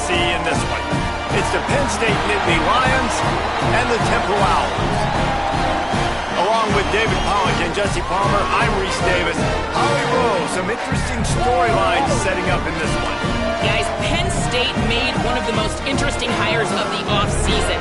see in this one. It's the Penn State Nittany Lions and the Temple Owls. Along with David Pollack and Jesse Palmer, I'm Reese Davis. Holly Rowe, some interesting storylines setting up in this one. Guys, Penn State made one of the most interesting hires of the offseason.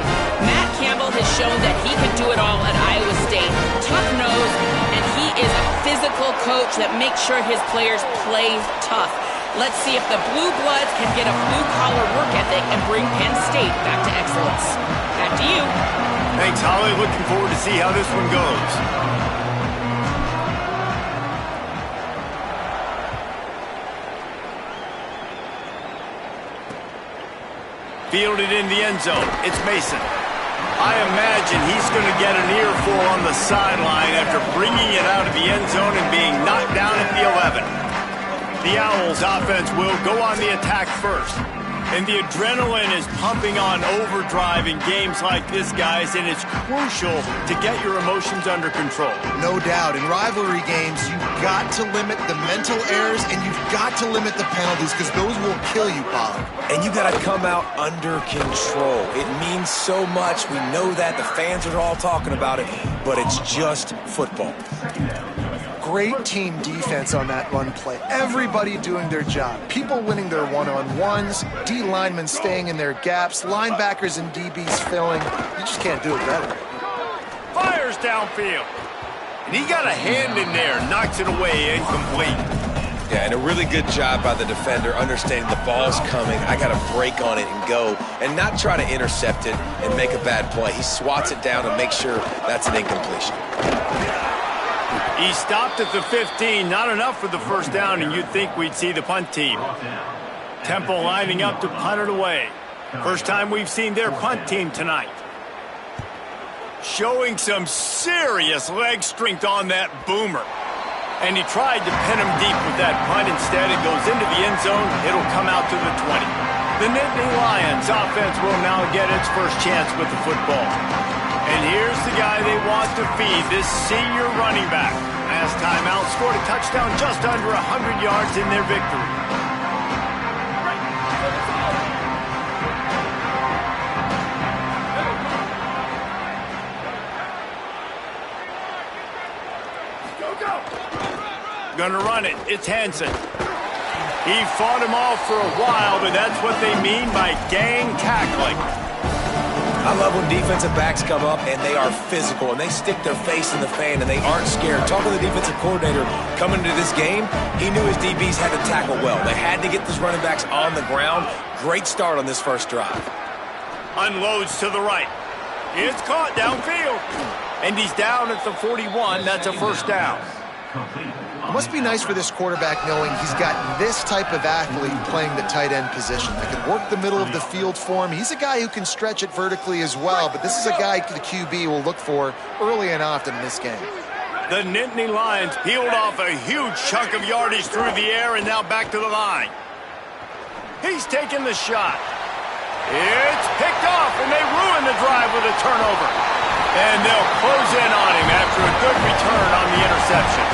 Matt Campbell has shown that he can do it all at Iowa State. Tough nose, and he is a physical coach that makes sure his players play tough. Let's see if the Blue Bloods can get a blue-collar work ethic and bring Penn State back to excellence. Back to you. Thanks, Holly. Looking forward to see how this one goes. Fielded in the end zone. It's Mason. I imagine he's going to get an earful on the sideline after bringing it out of the end zone and being knocked down at the 11. The Owls offense will go on the attack first. And the adrenaline is pumping on overdrive in games like this, guys, and it's crucial to get your emotions under control. No doubt. In rivalry games, you've got to limit the mental errors and you've got to limit the penalties because those will kill you, Pollack. And you got to come out under control. It means so much. We know that. The fans are all talking about it, but it's just football. Great team defense on that run play. Everybody doing their job. People winning their one-on-ones, D linemen staying in their gaps, linebackers and DBs filling. You just can't do it better. Fires downfield. And he got a hand in there, knocks it away, incomplete. Yeah, and a really good job by the defender understanding the ball's coming. I got to break on it and go and not try to intercept it and make a bad play. He swats it down and makes sure that's an incompletion. He stopped at the 15, not enough for the first down, and you'd think we'd see the punt team. Temple lining up to punt it away. First time we've seen their punt team tonight. Showing some serious leg strength on that boomer. And he tried to pin him deep with that punt. Instead, it goes into the end zone. It'll come out to the 20. The Nittany Lions offense will now get its first chance with the football. And here's the guy they want to feed, this senior running back. Last time out, scored a touchdown just under 100 yards in their victory. Gonna run it. It's Hansen. He fought him off for a while, but that's what they mean by gang tackling. I love when defensive backs come up and they are physical and they stick their face in the fan and they aren't scared. Talking to the defensive coordinator coming into this game, he knew his DBs had to tackle well. They had to get these running backs on the ground. Great start on this first drive. Unloads to the right. It's caught downfield. And he's down at the 41. That's a first down. It must be nice for this quarterback knowing he's got this type of athlete playing the tight end position that can work the middle of the field for him. He's a guy who can stretch it vertically as well, but this is a guy the QB will look for early and often in this game. The Nittany Lions peeled off a huge chunk of yardage through the air and now back to the line. He's taking the shot. It's picked off, and they ruin the drive with a turnover. And they'll close in on him after a good return on the interception.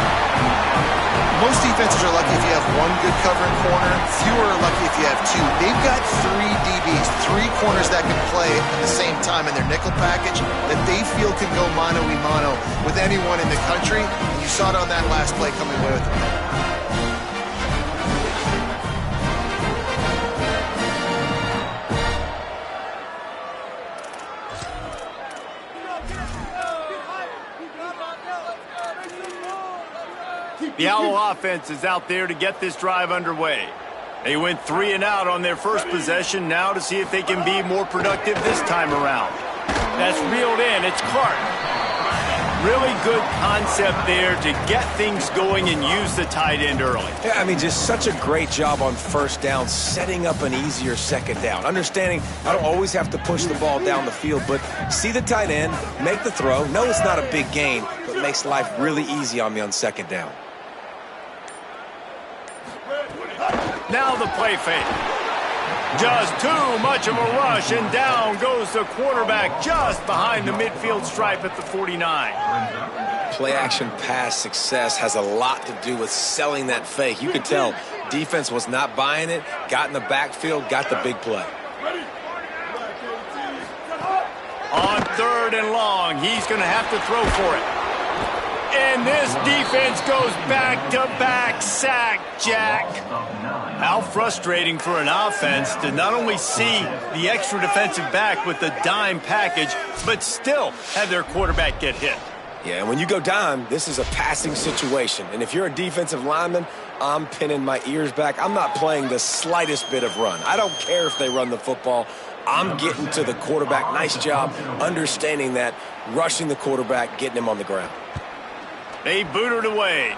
Most defenses are lucky if you have one good covering corner. Fewer are lucky if you have two. They've got three DBs, three corners that can play at the same time in their nickel package that they feel can go mano-a-mano with anyone in the country. You saw it on that last play coming away with it. The Owl offense is out there to get this drive underway. They went 3 and out on their first possession, now to see if they can be more productive this time around. That's reeled in. It's Clark. Really good concept there to get things going and use the tight end early. Yeah, I mean, just such a great job on first down, setting up an easier second down. Understanding I don't always have to push the ball down the field, but see the tight end, make the throw. No, it's not a big gain, but makes life really easy on me on second down. Now the play fake. Just too much of a rush, and down goes the quarterback just behind the midfield stripe at the 49. Play-action pass success has a lot to do with selling that fake. You could tell defense was not buying it, got in the backfield, got the big play. 3rd and long. He's going to have to throw for it. And this defense goes back-to-back sack, Jack. How frustrating for an offense to not only see the extra defensive back with the dime package, but still have their quarterback get hit. Yeah, and when you go dime, this is a passing situation. And if you're a defensive lineman, I'm pinning my ears back. I'm not playing the slightest bit of run. I don't care if they run the football. I'm getting to the quarterback. Nice job understanding that, rushing the quarterback, getting him on the ground. They boot it away.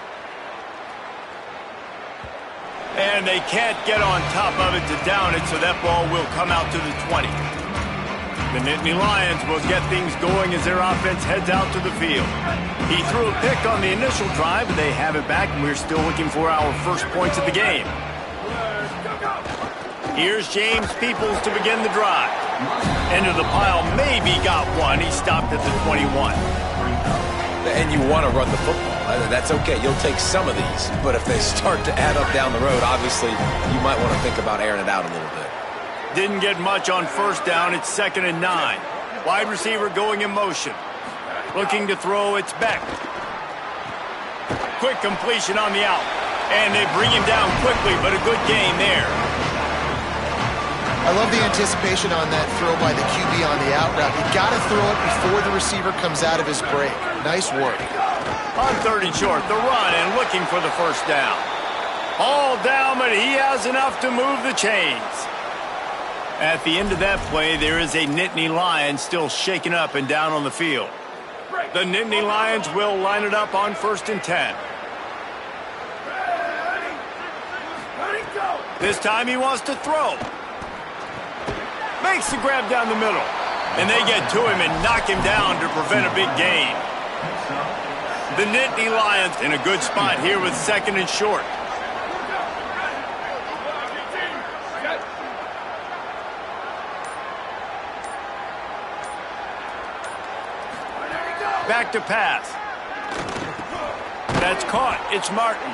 And they can't get on top of it to down it, so that ball will come out to the 20. The Nittany Lions will get things going as their offense heads out to the field. He threw a pick on the initial drive, but they have it back, and we're still looking for our first points of the game. Here's James Peoples to begin the drive. Into the pile, maybe got one. He stopped at the 21. And you want to run the football. That's okay. You'll take some of these. But if they start to add up down the road, obviously, you might want to think about airing it out a little bit. Didn't get much on 1st down. It's 2nd and 9. Wide receiver going in motion. Looking to throw. It's Beck. Quick completion on the out. And they bring him down quickly, but a good gain there. I love the anticipation on that throw by the QB on the out route. You got to throw it before the receiver comes out of his break. Nice work. On 3rd and short, the run and looking for the 1st down. All down, but he has enough to move the chains. At the end of that play, there is a Nittany Lion still shaken up and down on the field. The Nittany Lions will line it up on 1st and 10. This time he wants to throw. Makes the grab down the middle. And they get to him and knock him down to prevent a big gain. The Nittany Lions in a good spot here with 2nd and short. Back to pass. That's caught. It's Martin.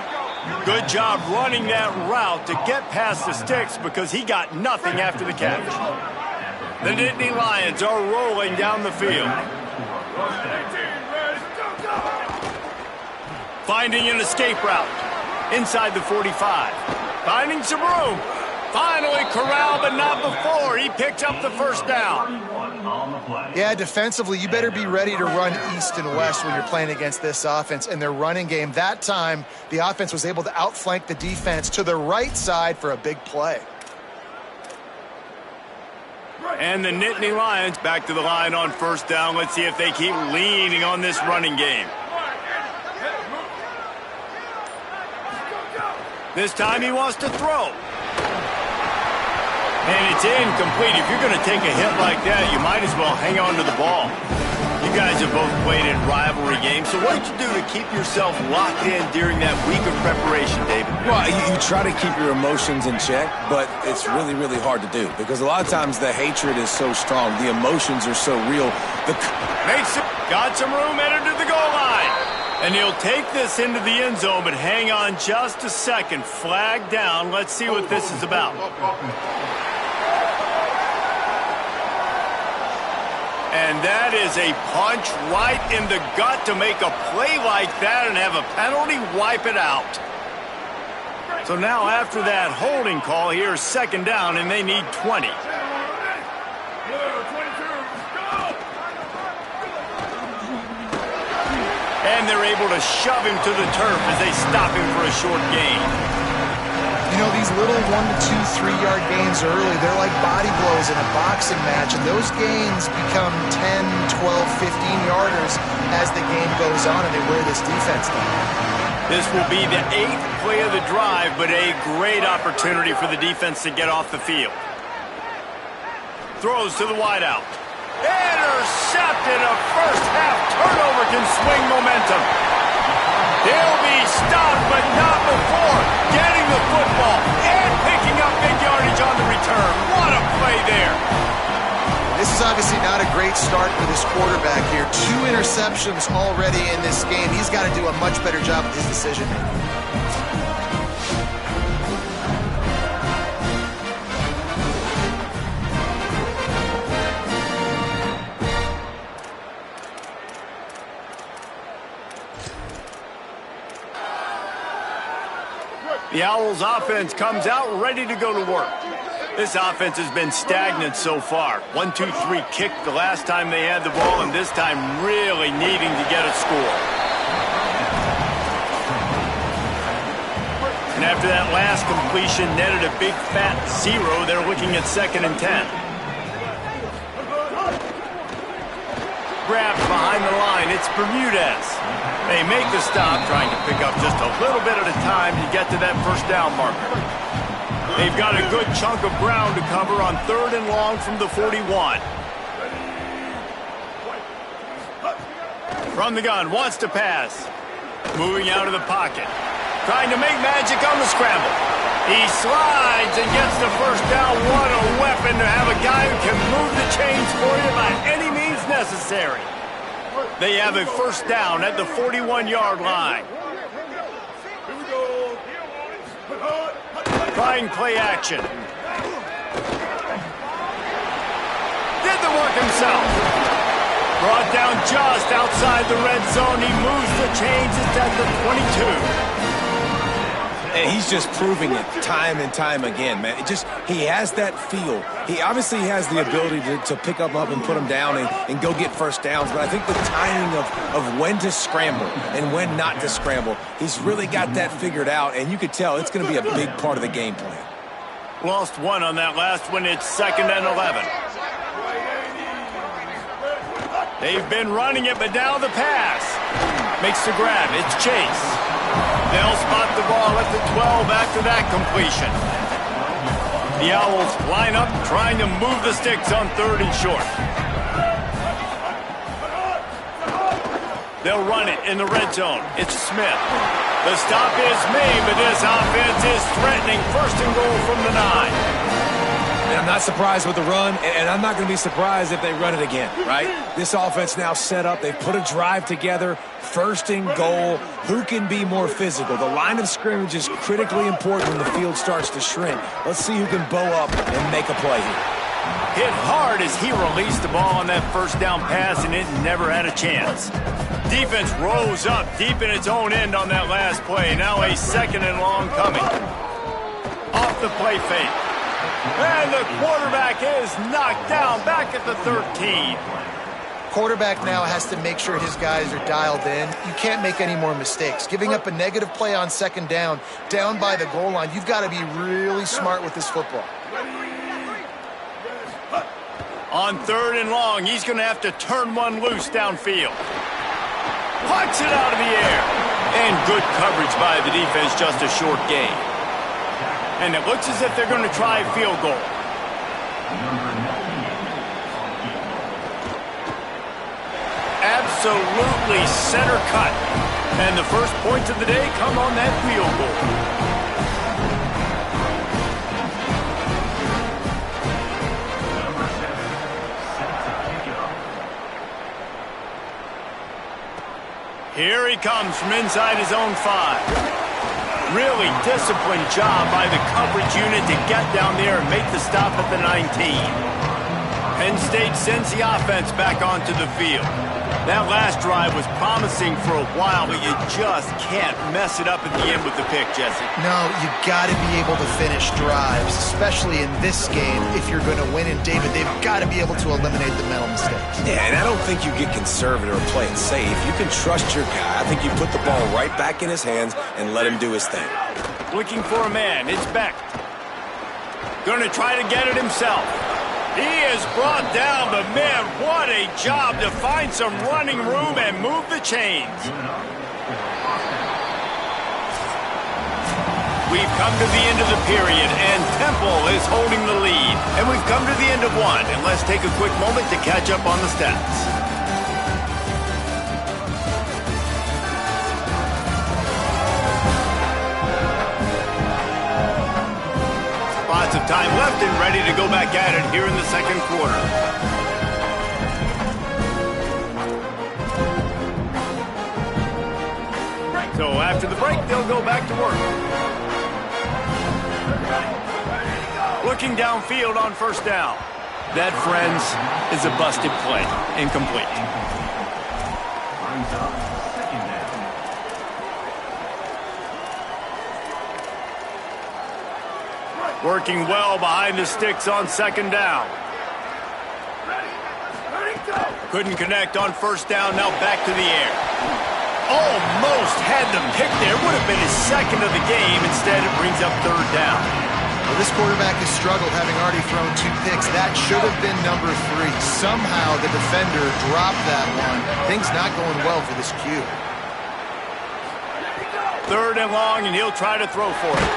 Good job running that route to get past the sticks because he got nothing after the catch. The Nittany Lions are rolling down the field. Finding an escape route. Inside the 45. Finding some room. Finally corralled, but not before. He picked up the 1st down. Yeah, defensively, you better be ready to run east and west when you're playing against this offense and their running game. That time, the offense was able to outflank the defense to the right side for a big play. And the Nittany Lions back to the line on 1st down. Let's see if they keep leaning on this running game. This time he wants to throw. And it's incomplete. If you're going to take a hit like that, you might as well hang on to the ball. You guys have both played in rivalry games, so what did you do to keep yourself locked in during that week of preparation, David? Well, you try to keep your emotions in check, but it's really, really hard to do because a lot of times the hatred is so strong. The emotions are so real. Got some room, entered to the goal line. And he'll take this into the end zone, but hang on just a second. Flag down. Let's see what this is about. And that is a punch right in the gut to make a play like that and have a penalty wipe it out. So now after that holding call, here's 2nd down, and they need 20. And they're able to shove him to the turf as they stop him for a short gain. You know, these little 1 to 2, 3-yard gains early, they're like body blows in a boxing match, and those gains become 10, 12, 15-yarders as the game goes on, and they wear this defense down. This will be the 8th play of the drive, but a great opportunity for the defense to get off the field. Throws to the wideout. Intercepted. A first-half turnover can swing momentum. He'll be stopped, but not before getting the football and picking up big yardage on the return. What a play there. This is obviously not a great start for this quarterback here. 2 interceptions already in this game. He's got to do a much better job with his decision-making. The Owls offense comes out ready to go to work. This offense has been stagnant so far. 1-2-3 kick the last time they had the ball, and this time really needing to get a score. And after that last completion netted a big fat 0, they're looking at 2nd and 10. Grabs behind the line, it's Bermudez. They make the stop, trying to pick up just a little bit at a time to get to that first down marker. They've got a good chunk of ground to cover on 3rd and long from the 41. From the gun, wants to pass. Moving out of the pocket. Trying to make magic on the scramble. He slides and gets the first down. What a weapon to have a guy who can move the chains for you by any means necessary. They have a first down at the 41-yard line. Trying play action. Did the work himself. Brought down just outside the red zone. He moves the chains. It's at the 22. And he's just proving it time and time again, man. He has that feel. He obviously has the ability to pick him up and put him down and go get first downs. But I think the timing of when to scramble and when not to scramble, he's really got that figured out. And you could tell it's going to be a big part of the game plan. Lost one on that last one. It's 2nd and 11. They've been running it, but now the pass. Makes the grab. It's Chase. They'll spot the ball at the 12 after that completion. The Owls line up trying to move the sticks on 3rd and short. They'll run it in the red zone. It's Smith. The stop is made, but this offense is threatening 1st and goal from the 9. And I'm not surprised with the run, and I'm not going to be surprised if they run it again, right? This offense now set up. They've put a drive together. 1st and goal. Who can be more physical? The line of scrimmage is critically important when the field starts to shrink. Let's see who can bow up and make a play here. Hit hard as he released the ball on that first down pass, and it never had a chance. Defense rose up deep in its own end on that last play. Now a 2nd and long coming. Off the play fake. And the quarterback is knocked down back at the 13. Quarterback now has to make sure his guys are dialed in. You can't make any more mistakes. Giving up a negative play on 2nd down by the goal line, you've got to be really smart with this football. On 3rd and long, he's going to have to turn one loose downfield. Pucks it out of the air. And good coverage by the defense, just a short gain. And it looks as if they're going to try a field goal. Absolutely center cut. And the first points of the day come on that field goal. Here he comes from inside his own 5. Really disciplined job by the coverage unit to get down there and make the stop at the 19. Penn State sends the offense back onto the field. That last drive was promising for a while, but you just can't mess it up at the end with the pick, Jesse. No, you got to be able to finish drives, especially in this game if you're going to win. And David, they've got to be able to eliminate the mental mistakes. Yeah, and I don't think you get conservative or play it safe. You can trust your guy. I think you put the ball right back in his hands and let him do his thing. Looking for a man. It's Beck. Going to try to get it himself. He is brought down, but man, what a job to find some running room and move the chains. We've come to the end of the period, and Temple is holding the lead. And we've come to the end of one, and let's take a quick moment to catch up on the stats. Lots of time left and ready to go back at it here in the second quarter. So after the break, they'll go back to work. Looking downfield on 1st down. That, friends, is a busted play. Incomplete. Working well behind the sticks on second down. Couldn't connect on first down, now back to the air. Almost had the pick there. Would have been his second of the game. Instead, it brings up third down. Well, this quarterback has struggled, having already thrown 2 picks. That should have been number 3. Somehow the defender dropped that one. Things not going well for this Q. Third and long, and he'll try to throw for it.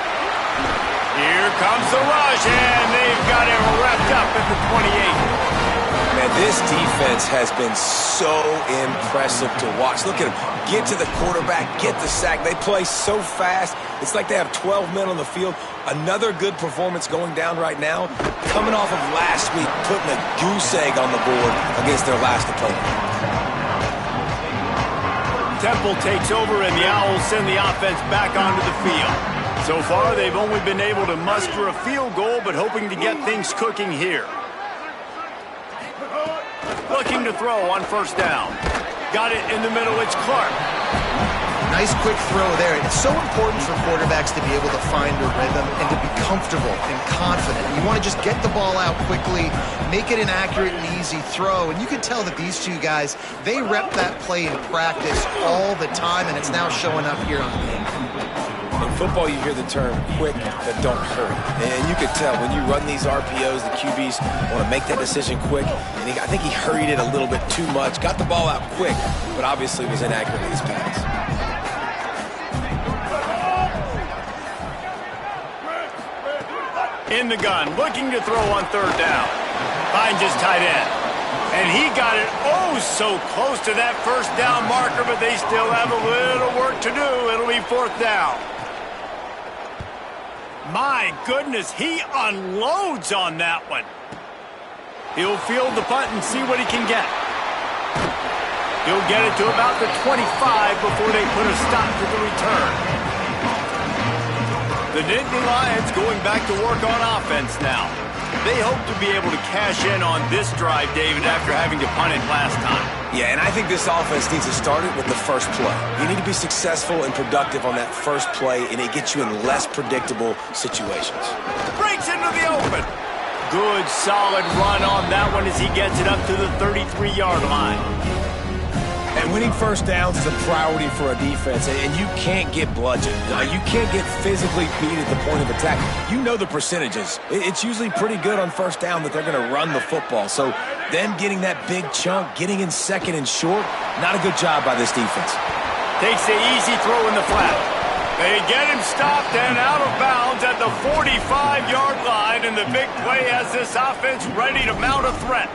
Here comes the rush, and they've got it wrapped up at the 28. Man, this defense has been so impressive to watch. Look at them. Get to the quarterback, get the sack. They play so fast. It's like they have 12 men on the field. Another good performance going down right now. Coming off of last week, putting a goose egg on the board against their last opponent. Temple takes over, and the Owls send the offense back onto the field. So far, they've only been able to muster a field goal, but hoping to get things cooking here. Looking to throw on first down. Got it in the middle, it's Clark. Nice quick throw there. It's so important for quarterbacks to be able to find a rhythm and to be comfortable and confident. You want to just get the ball out quickly, make it an accurate and easy throw. And you can tell that these two guys, they rep that play in practice all the time, and it's now showing up here on the game. In football, you hear the term quick but don't hurry. And you could tell when you run these RPOs, the QBs want to make that decision quick. And I think he hurried it a little bit too much. Got the ball out quick, but obviously was inaccurate in his pass. In the gun, looking to throw on third down. Finds his tight end. And he got it oh so close to that first down marker, but they still have a little work to do. It'll be fourth down. My goodness, he unloads on that one. He'll field the punt and see what he can get. He'll get it to about the 25 before they put a stop to the return. The Nittany Lions going back to work on offense now. They hope to be able to cash in on this drive, David, after having to punt it last time. Yeah, and I think this offense needs to start it with the first play. You need to be successful and productive on that first play, and it gets you in less predictable situations. Breaks into the open. Good, solid run on that one as he gets it up to the 33-yard line. And winning first downs is a priority for a defense, and you can't get bludgeoned. You can't get physically beat at the point of attack. You know the percentages. It's usually pretty good on first down that they're going to run the football. So them getting that big chunk, getting in second and short, not a good job by this defense. Takes the easy throw in the flat. They get him stopped and out of bounds at the 45-yard line, and the big play has this offense ready to mount a threat.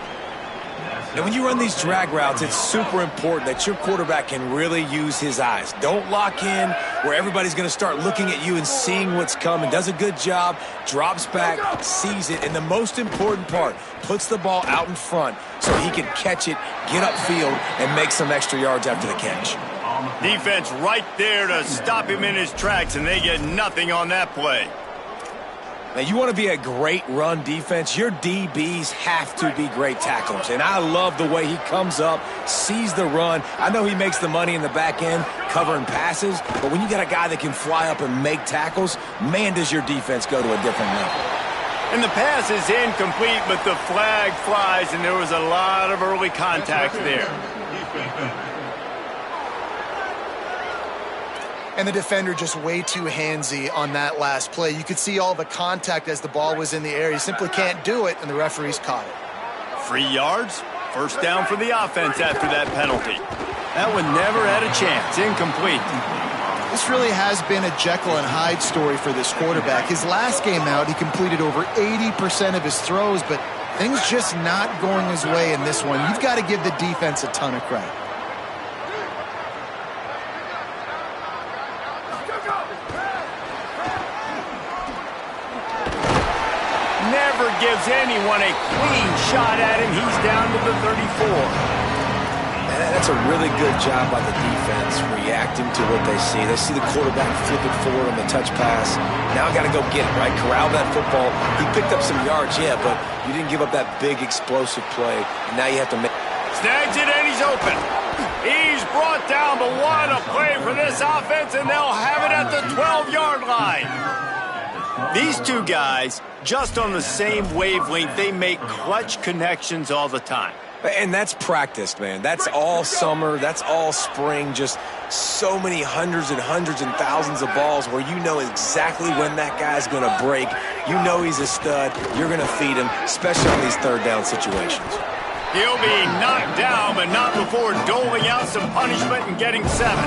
And when you run these drag routes, it's super important that your quarterback can really use his eyes. Don't lock in where everybody's going to start looking at you and seeing what's coming. Does a good job, drops back, sees it, and the most important part, puts the ball out in front so he can catch it, get upfield, and make some extra yards after the catch. Defense right there to stop him in his tracks, and they get nothing on that play. Now, you want to be a great run defense, your DBs have to be great tacklers. And I love the way he comes up, sees the run. I know he makes the money in the back end covering passes, but when you got a guy that can fly up and make tackles, man, does your defense go to a different level. And the pass is incomplete, but the flag flies, and there was a lot of early contact there. And the defender just way too handsy on that last play. You could see all the contact as the ball was in the air. He simply can't do it, and the referees caught it. 3 yards, first down for the offense after that penalty. That one never had a chance, incomplete. This really has been a Jekyll and Hyde story for this quarterback. His last game out, he completed over 80% of his throws, but things just not going his way in this one. You've got to give the defense a ton of credit. Never gives anyone a clean shot at him. He's down to the 34. And that's a really good job by the defense, reacting to what they see. They see the quarterback flip it forward on the touch pass. Now got to go get it, right? Corral that football. He picked up some yards, yeah, but you didn't give up that big explosive play. And now you have to make... Snags it and he's open. He's brought down, but what a play for this offense, and they'll have it at the 12-yard line. These two guys, just on the same wavelength, they make clutch connections all the time. And that's practiced, man. That's all summer. That's all spring. Just so many hundreds and thousands of balls where you know exactly when that guy's going to break. You know he's a stud. You're going to feed him, especially on these third down situations. He'll be knocked down, but not before doling out some punishment and getting 7.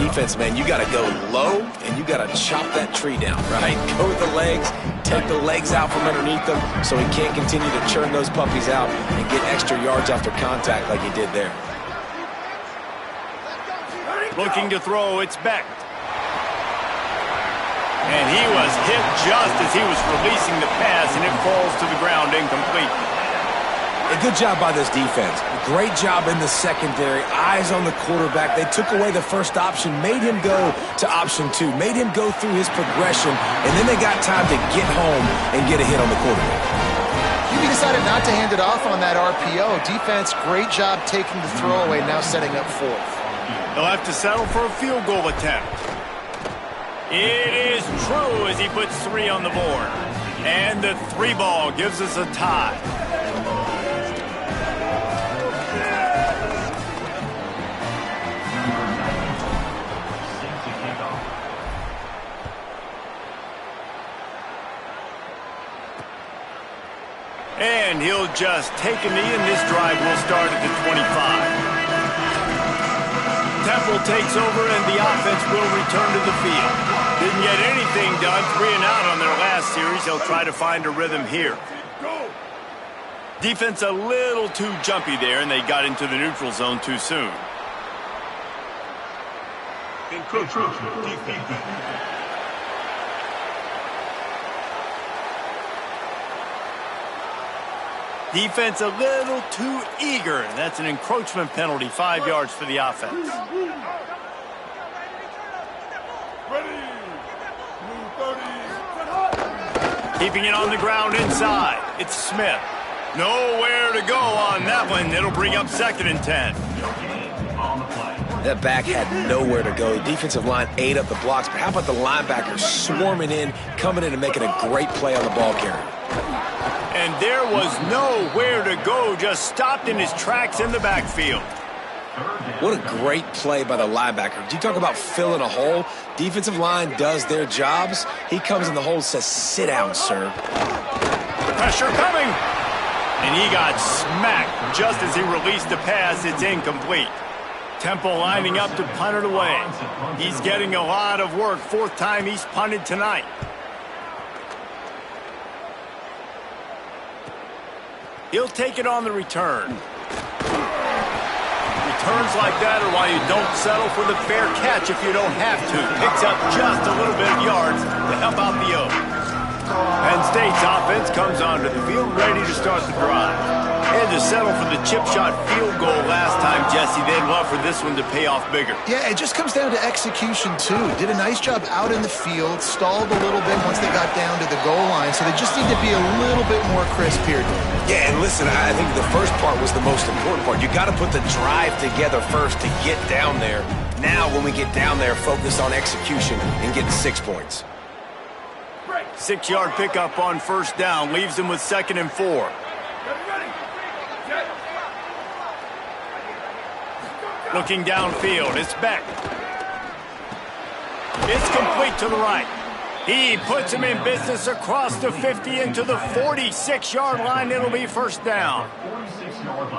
Defense, man, you got to go low, and you got to chop that tree down, right? Go with the legs, take the legs out from underneath them so he can't continue to churn those puppies out and get extra yards after contact like he did there. Looking to throw, it's Beck. And he was hit just as he was releasing the pass, and it falls to the ground incomplete. A good job by this defense. Great job in the secondary. Eyes on the quarterback. They took away the first option, made him go to option 2, made him go through his progression, and then they got time to get home and get a hit on the quarterback. QB decided not to hand it off on that RPO. Defense, great job taking the throwaway, now setting up 4th. They'll have to settle for a field goal attempt. It is true as he puts 3 on the board. And the 3 ball gives us a tie. And he'll just take a knee, and this drive will start at the 25. Temple takes over, and the offense will return to the field. Didn't get anything done, 3 and out on their last series. They'll try to find a rhythm here. Defense a little too jumpy there, and they got into the neutral zone too soon. Defense a little too eager. That's an encroachment penalty, 5 yards for the offense. Keeping it on the ground inside. It's Smith. Nowhere to go on that one. It'll bring up 2nd and 10. That back had nowhere to go. The defensive line ate up the blocks, but how about the linebackers swarming in, coming in and making a great play on the ball carrier? And there was nowhere to go, just stopped in his tracks in the backfield. What a great play by the linebacker. You talk about filling a hole. Defensive line does their jobs. He comes in the hole and says, "Sit down, sir." Pressure coming. And he got smacked just as he released the pass. It's incomplete. Temple lining up to punt it away. He's getting a lot of work. 4th time he's punted tonight. He'll take it on the return. Returns like that are why you don't settle for the fair catch if you don't have to. Picks up just a little bit of yards to help out the Oaks. Penn State's offense comes onto the field ready to start the drive. Had to settle for the chip shot field goal last time, Jesse. They'd love for this one to pay off bigger. Yeah, it just comes down to execution, too. Did a nice job out in the field, stalled a little bit once they got down to the goal line, so they just need to be a little bit more crisp here. Yeah, and listen, I think the first part was the most important part. You got to put the drive together first to get down there. Now, when we get down there, focus on execution and getting 6 points. 6-yard pickup on 1st down, leaves them with 2nd and 4. Looking downfield, it's Beck. It's complete to the right. He puts him in business across the 50 into the 46-yard line. It'll be 1st down.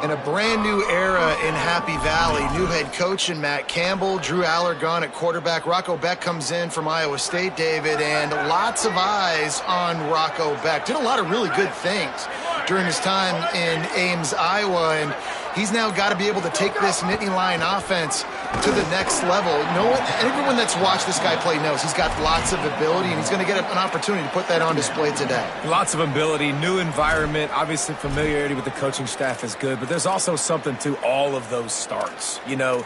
In a brand new era in Happy Valley, new head coach in Matt Campbell, Drew Allergon at quarterback. Rocco Beck comes in from Iowa State, David, and lots of eyes on Rocco Beck. Did a lot of really good things during his time in Ames, Iowa, and he's now got to be able to take this Nittany Lion offense to the next level. Everyone that's watched this guy play knows he's got lots of ability, and he's going to get an opportunity to put that on display today. Lots of ability, new environment, obviously familiarity with the coaching staff is good, but there's also something to all of those starts. You know,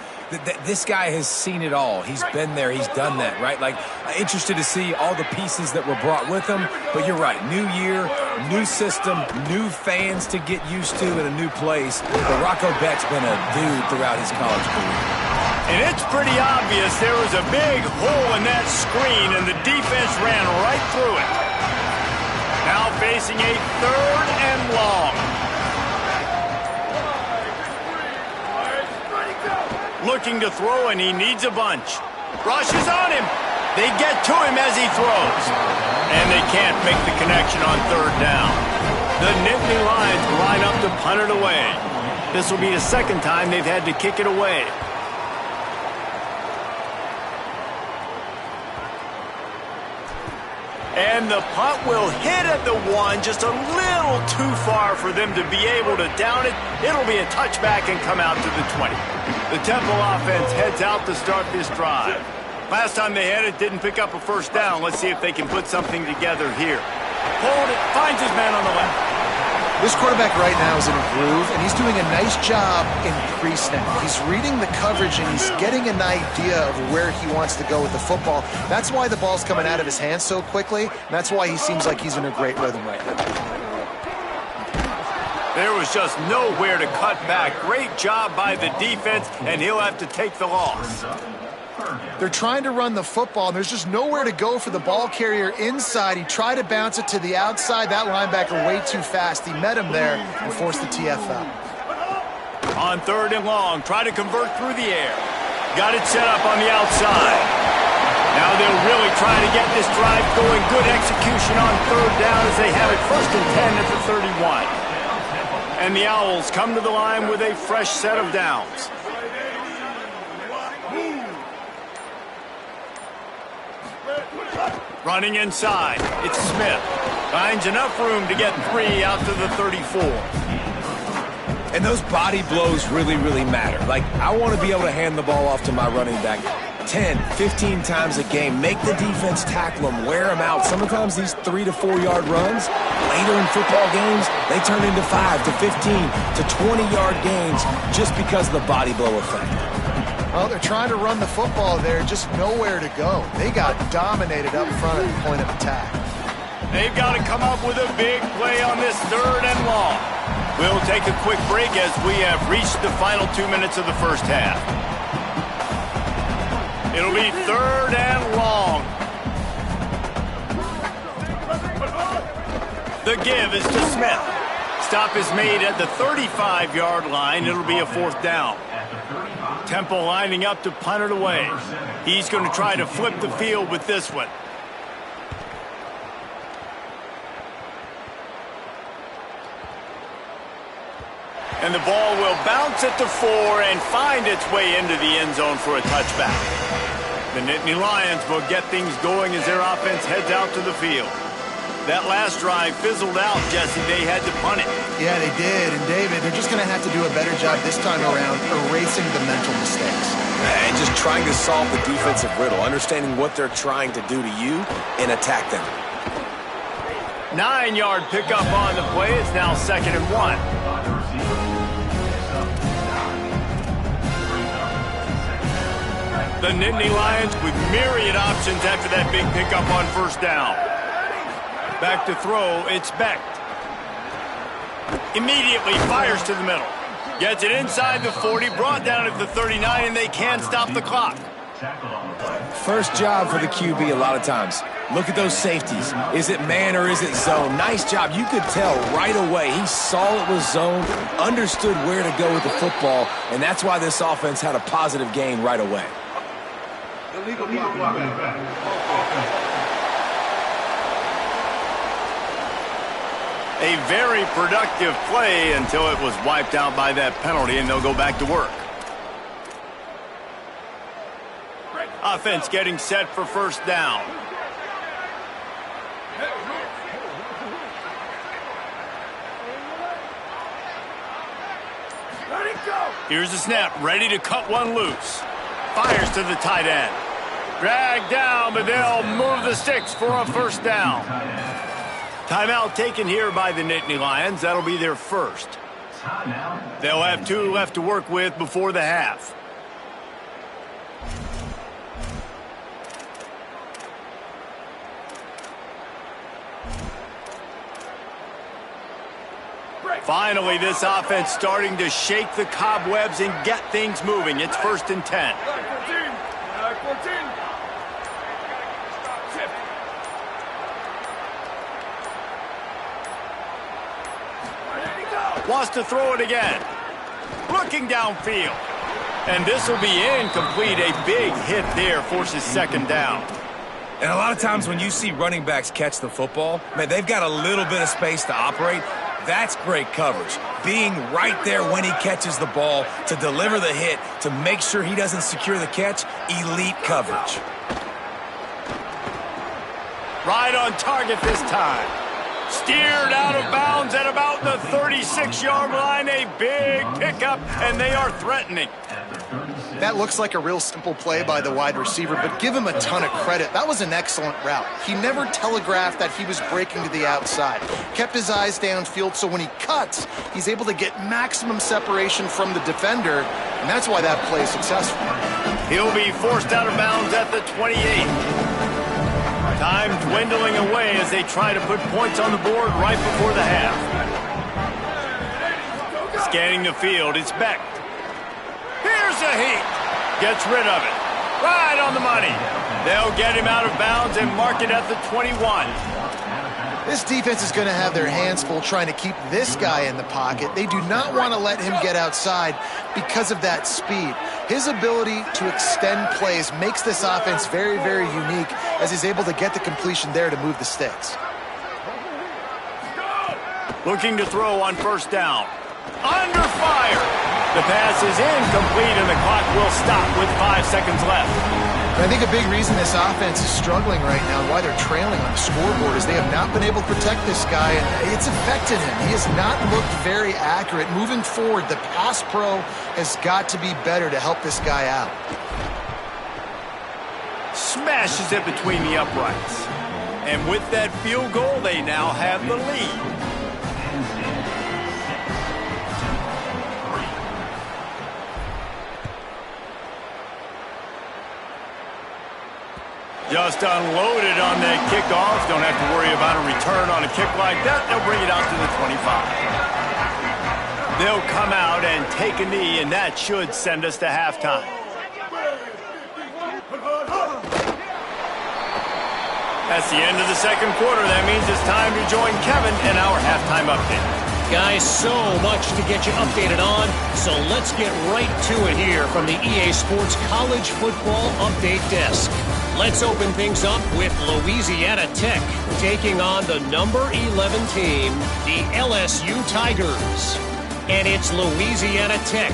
this guy has seen it all. He's been there. He's done that, right? Like, interested to see all the pieces that were brought with him, but you're right. New year, new system, new fans to get used to in a new place. But Rocco Beck's been a dude throughout his college career. And it's pretty obvious there was a big hole in that screen, and the defense ran right through it. Now facing a 3rd and long. Looking to throw, and he needs a bunch. Rushes on him. They get to him as he throws. And they can't make the connection on 3rd down. The Nittany Lions line up to punt it away. This will be the 2nd time they've had to kick it away. And the punt will hit at the 1, just a little too far for them to be able to down it. It'll be a touchback and come out to the 20. The Temple offense heads out to start this drive. Last time they had it, didn't pick up a 1st down. Let's see if they can put something together here. Hold it, finds his man on the left. This quarterback right now is in a groove, and he's doing a nice job in pre-snap. He's reading the coverage, and he's getting an idea of where he wants to go with the football. That's why the ball's coming out of his hands so quickly, and that's why he seems like he's in a great rhythm right now. There was just nowhere to cut back. Great job by the defense, and he'll have to take the loss. They're trying to run the football, and there's just nowhere to go for the ball carrier inside. He tried to bounce it to the outside. That linebacker way too fast. He met him there and forced the TFL. On 3rd and long, try to convert through the air. Got it set up on the outside. Now they'll really try to get this drive going. Good execution on 3rd down as they have it 1st and 10 at the 31. And the Owls come to the line with a fresh set of downs. Running inside, it's Smith. Finds enough room to get 3 out to the 34. And those body blows really, really matter. Like, I want to be able to hand the ball off to my running back 10, 15 times a game. Make the defense tackle them, wear them out. Sometimes these 3 to 4 yard runs, later in football games, they turn into 5 to 15 to 20-yard gains just because of the body blow effect. Well, they're trying to run the football there, just nowhere to go. They got dominated up front at the point of attack. They've got to come up with a big play on this 3rd and long. We'll take a quick break as we have reached the final 2 minutes of the 1st half. It'll be 3rd and long. The give is to Smith. Stop is made at the 35-yard line. It'll be a 4th down. Temple lining up to punt it away. He's going to try to flip the field with this one. And the ball will bounce at the 4 and find its way into the end zone for a touchback. The Nittany Lions will get things going as their offense heads out to the field. That last drive fizzled out, Jesse. They had to punt it. Yeah, they did. And, David, they're just going to have to do a better job this time around erasing the mental mistakes. And just trying to solve the defensive riddle, understanding what they're trying to do to you and attack them. 9-yard pickup on the play. It's now 2nd and 1. The Nittany Lions with myriad options after that big pickup on 1st down. Back to throw, it's Beck. Immediately fires to the middle. Gets it inside the 40, brought down at the 39, and they can't stop the clock. First job for the QB a lot of times. Look at those safeties. Is it man or is it zone? Nice job. You could tell right away. He saw it was zone, understood where to go with the football, and that's why this offense had a positive gain right away. A very productive play until it was wiped out by that penalty, and they'll go back to work. Offense getting set for 1st down. Here's the snap, ready to cut one loose. Fires to the tight end. Dragged down, but they'll move the sticks for a 1st down. Timeout taken here by the Nittany Lions. That'll be their 1st. They'll have 2 left to work with before the half. Finally, this offense starting to shake the cobwebs and get things moving. It's 1st and 10. Wants to throw it again. Looking downfield. And this will be incomplete. A big hit there forces 2nd down. And a lot of times when you see running backs catch the football, man, they've got a little bit of space to operate. That's great coverage. Being right there when he catches the ball to deliver the hit, to make sure he doesn't secure the catch, elite coverage. Right on target this time. Steered out of bounds at about the 36-yard line. A big pickup, and they are threatening. That looks like a real simple play by the wide receiver, but give him a ton of credit. That was an excellent route. He never telegraphed that he was breaking to the outside. Kept his eyes downfield, so when he cuts, he's able to get maximum separation from the defender, and that's why that play is successful. He'll be forced out of bounds at the 28. Time dwindling away as they try to put points on the board right before the half. Scanning the field, it's Beck. Here's a heat. Gets rid of it. Right on the money. They'll get him out of bounds and mark it at the 21. This defense is going to have their hands full trying to keep this guy in the pocket. They do not want to let him get outside because of that speed. His ability to extend plays makes this offense very, very unique as he's able to get the completion there to move the sticks. Looking to throw on 1st down. Under fire. The pass is incomplete, and the clock will stop with 5 seconds left. I think a big reason this offense is struggling right now and why they're trailing on the scoreboard is they have not been able to protect this guy, and it's affected him. He has not looked very accurate. Moving forward, the pass pro has got to be better to help this guy out. Smashes it between the uprights. And with that field goal, they now have the lead. Just unloaded on that kickoff. Don't have to worry about a return on a kick like that. They'll bring it out to the 25. They'll come out and take a knee, and that should send us to halftime. That's the end of the 2nd quarter. That means it's time to join Kevin in our halftime update. Guys, so much to get you updated on, so let's get right to it here from the EA Sports College Football Update Desk. Let's open things up with Louisiana Tech taking on the number 11 team, the LSU Tigers. And it's Louisiana Tech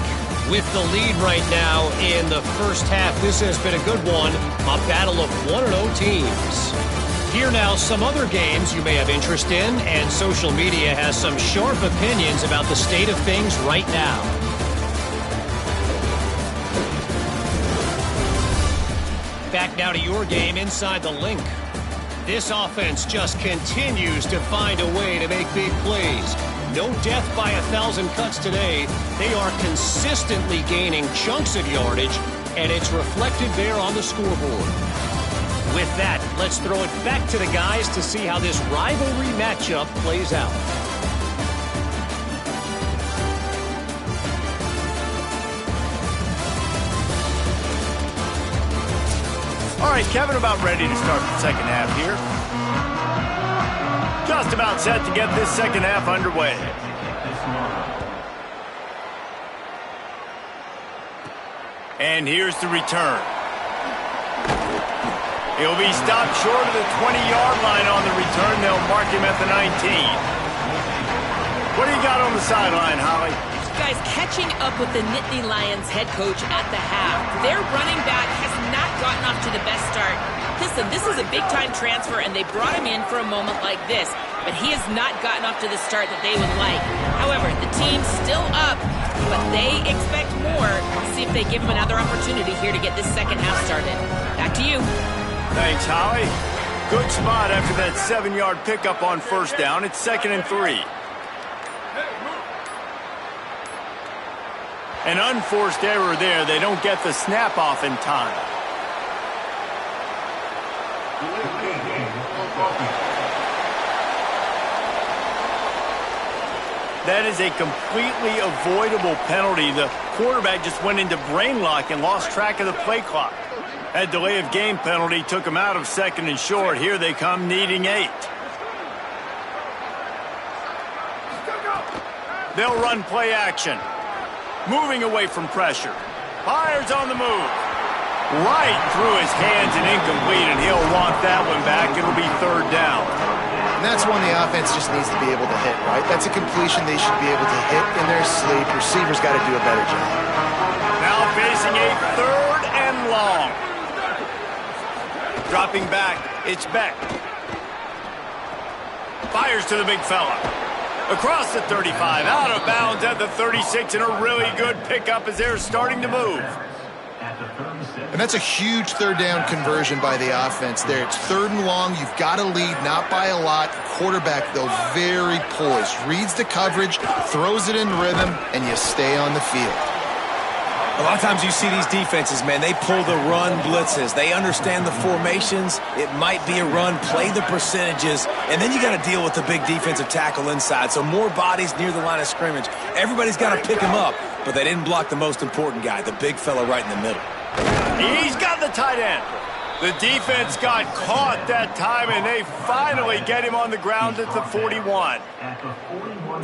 with the lead right now in the first half. This has been a good one, a battle of 1-0 teams. Here now some other games you may have interest in, and social media has some sharp opinions about the state of things right now. Back now to your game inside the link. This offense just continues to find a way to make big plays. No death by 1,000 cuts today. They are consistently gaining chunks of yardage, and it's reflected there on the scoreboard. With that, let's throw it back to the guys to see how this rivalry matchup plays out. All right, Kevin, about ready to start the second half here. Just about set to get this second half underway. And here's the return. He'll be stopped short of the 20-yard line on the return. They'll mark him at the 19. What do you got on the sideline, Holly? Guys, catching up with the Nittany Lions head coach at the half. Their running back has not gotten off to the best start. Listen, this is a big-time transfer, and they brought him in for a moment like this, but he has not gotten off to the start that they would like. However, the team's still up, but they expect more. See if they give him another opportunity here to get this second half started. Back to you. Thanks, Holly. Good spot after that 7-yard pickup on 1st down. It's 2nd and 3. An unforced error there. They don't get the snap off in time. That is a completely avoidable penalty. The quarterback just went into brain lock and lost track of the play clock. That delay of game penalty took him out of 2nd and short. Here they come needing 8. They'll run play action. Moving away from pressure. Fires on the move. Right through his hands and incomplete, and he'll want that one back. It'll be 3rd down. And that's one the offense just needs to be able to hit, right? That's a completion they should be able to hit in their sleep. Receivers got to do a better job. Now facing a 3rd and long. Dropping back, it's Beck. Fires to the big fella. Across the 35, out of bounds at the 36, and a really good pickup as they're starting to move. And that's a huge 3rd down conversion by the offense there. It's 3rd and long. You've got to lead, not by a lot. Quarterback, though, very poised. Reads the coverage, throws it in rhythm, and you stay on the field. A lot of times you see these defenses, man, they pull the run blitzes. They understand the formations. It might be a run, play the percentages, and then you got to deal with the big defensive tackle inside. So more bodies near the line of scrimmage. Everybody's got to pick him up, but they didn't block the most important guy, the big fella right in the middle. He's got the tight end. The defense got caught that time, and they finally get him on the ground at the 41.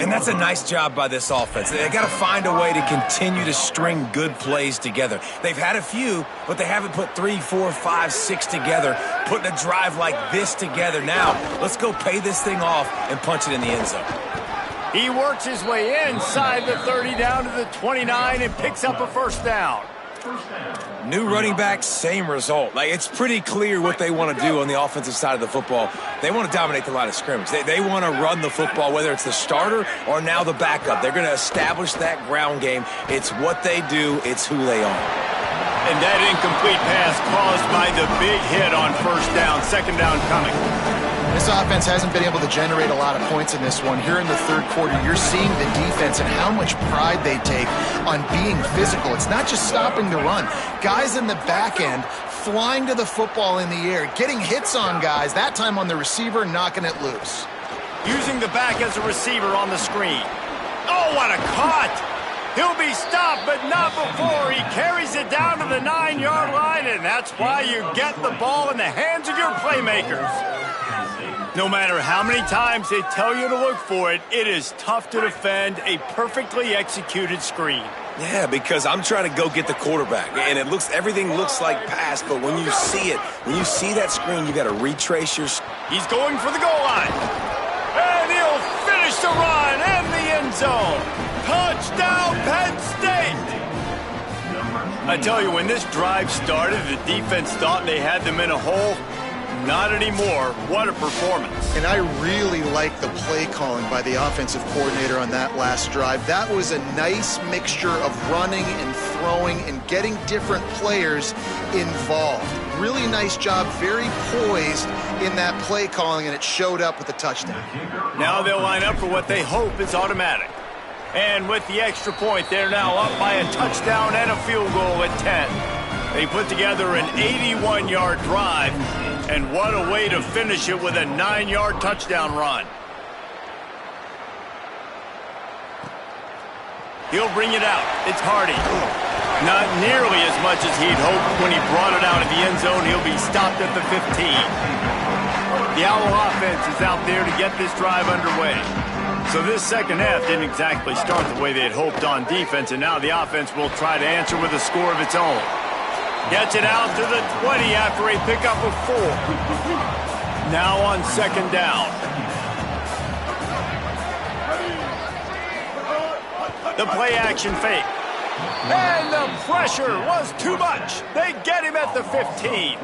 And that's a nice job by this offense. They got to find a way to continue to string good plays together. They've had a few, but they haven't put 3, 4, 5, 6 together, putting a drive like this together. Now, let's go pay this thing off and punch it in the end zone. He works his way inside the 30 down to the 29 and picks up a 1st down. New running back, same result. Like, it's pretty clear what they want to do on the offensive side of the football. They want to dominate the line of scrimmage. They want to run the football, whether it's the starter or now the backup. They're going to establish that ground game. It's what they do. It's who they are. And that incomplete pass caused by the big hit on 1st down. 2nd down coming. This offense hasn't been able to generate a lot of points in this one. Here in the 3rd quarter, you're seeing the defense and how much pride they take on being physical. It's not just stopping the run. Guys in the back end flying to the football in the air, getting hits on guys, that time on the receiver, knocking it loose. Using the back as a receiver on the screen. Oh, what a cut! He'll be stopped, but not before. He carries it down to the 9-yard line, and that's why you get the ball in the hands of your playmakers. No matter how many times they tell you to look for it, it is tough to defend a perfectly executed screen. Yeah, because I'm trying to go get the quarterback, and everything looks like pass, but when you see it, when you see that screen, you got to retrace your... He's going for the goal line. And he'll finish the run in the end zone. Touchdown, Penn State! I tell you, when this drive started, the defense thought they had them in a hole. Not anymore. What a performance. And I really like the play calling by the offensive coordinator on that last drive. That was a nice mixture of running and throwing and getting different players involved. Really nice job, very poised in that play calling, and it showed up with a touchdown. Now they'll line up for what they hope is automatic. And with the extra point, they're now up by a touchdown and a field goal at 10. They put together an 81-yard drive. And what a way to finish it with a 9-yard touchdown run. He'll bring it out. It's Hardy. Not nearly as much as he'd hoped when he brought it out of the end zone. He'll be stopped at the 15. The Owl offense is out there to get this drive underway. So this second half didn't exactly start the way they had hoped on defense, and now the offense will try to answer with a score of its own. Gets it out to the 20 after a pickup of 4. Now on 2nd down. The play action fake. And the pressure was too much. They get him at the 15.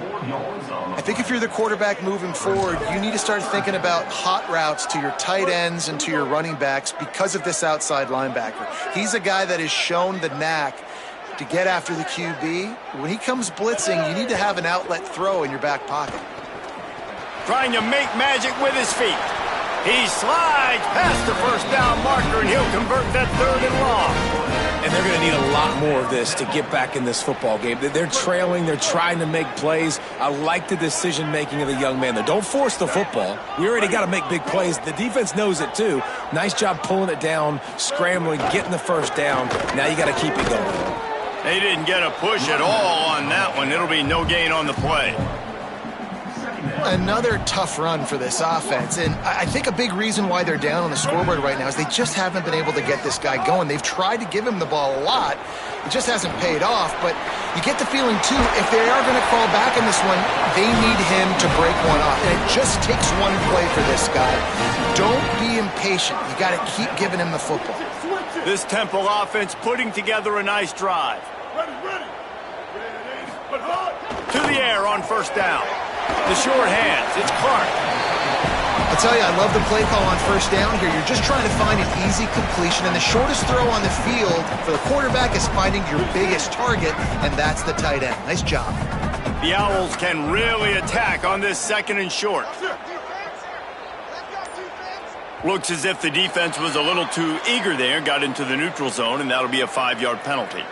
I think if you're the quarterback moving forward, you need to start thinking about hot routes to your tight ends and to your running backs because of this outside linebacker. He's a guy that has shown the knack to get after the QB. When he comes blitzing, you need to have an outlet throw in your back pocket. Trying to make magic with his feet. He slides past the 1st down marker, and he'll convert that 3rd and long. And And they're going to need a lot more of this to get back in this football game. They're trailing. They're trying to make plays. I like the decision-making of the young man there. Don't force the football. We already got to make big plays. The defense knows it, too. Nice job pulling it down, scrambling, getting the first down. Now you got to keep it going. They didn't get a push at all on that one. It'll be no gain on the play. Another tough run for this offense, and I think a big reason why they're down on the scoreboard right now is they just haven't been able to get this guy going. They've tried to give him the ball a lot. It just hasn't paid off, but you get the feeling, too, if they are going to crawl back in this one, they need him to break one off, and it just takes one play for this guy. Don't be impatient. You got to keep giving him the football. This Temple offense putting together a nice drive. To the air on first down. The short hands, it's Clark. I'll tell you, I love the play call on first down here. You're just trying to find an easy completion, and the shortest throw on the field for the quarterback is finding your biggest target, and that's the tight end. Nice job. The Owls can really attack on this second and short. Looks as if the defense was a little too eager there, got into the neutral zone, and that'll be a 5-yard penalty.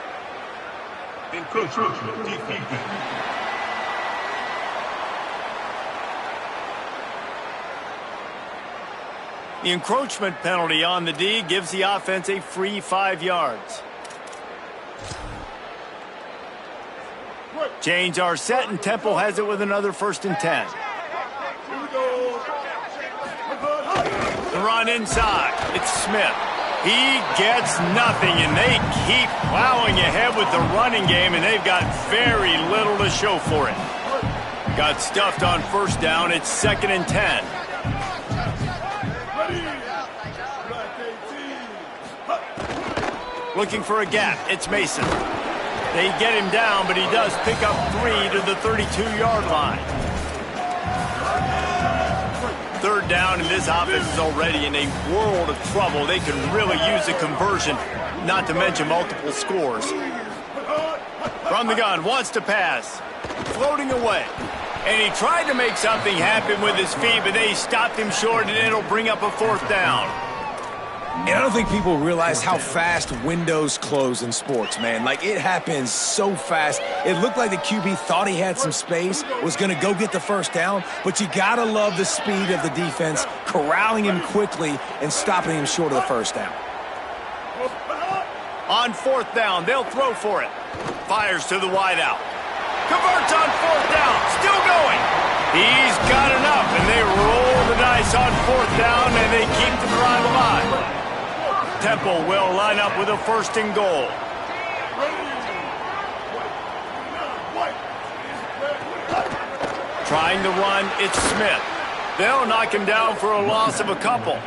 The encroachment penalty on the D gives the offense a free 5 yards. Chains are set, and Temple has it with another 1st and 10. The run inside. It's Smith. He gets nothing, and they keep plowing ahead with the running game, and they've got very little to show for it. Got stuffed on first down. It's 2nd and 10. Looking for a gap. It's Mason. They get him down, but he does pick up 3 to the 32-yard line. 3rd down, and this offense is already in a world of trouble. They can really use a conversion, not to mention multiple scores. From the gun, wants to pass. Floating away. And he tried to make something happen with his feet, but they stopped him short, and it'll bring up a 4th down. And I don't think people realize how fast windows close in sports, man. Like, it happens so fast. It looked like the QB thought he had some space, was going to go get the first down, but you got to love the speed of the defense, corralling him quickly and stopping him short of the first down. On 4th down, they'll throw for it. Fires to the wideout. Converts on 4th down, still going. He's got enough, and they roll the dice on 4th down, and they keep the drive alive. Temple will line up with a 1st and goal. Trying to run, it's Smith. They'll knock him down for a loss of a couple.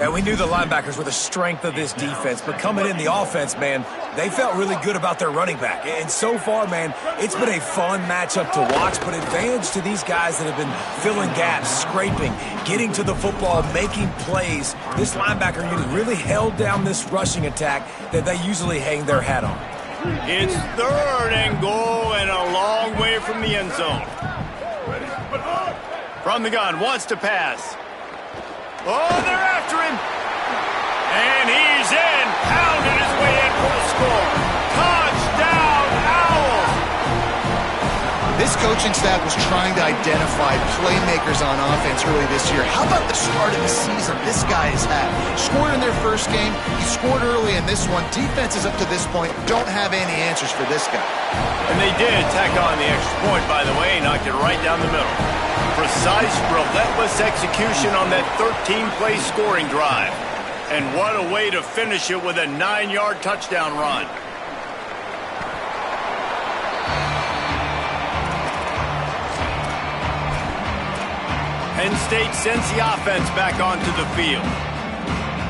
And we knew the linebackers were the strength of this defense, but coming in the offense, man, they felt really good about their running back. And so far, man, it's been a fun matchup to watch, but advantage to these guys that have been filling gaps, scraping, getting to the football, making plays. This linebacker unit really held down this rushing attack that they usually hang their hat on. It's 3rd and goal and a long way from the end zone. From the gun, wants to pass. Oh, they're after him. And he's in. Pounded his way in for the score. Touchdown, Owls. This coaching staff was trying to identify playmakers on offense early this year. How about the start of the season this guy has had? Scored in their first game. He scored early in this one. Defenses up to this point don't have any answers for this guy. And they did tack on the extra point, by the way. Knocked it right down the middle. Precise, relentless execution on that 13-play scoring drive. And what a way to finish it with a 9-yard touchdown run. Penn State sends the offense back onto the field.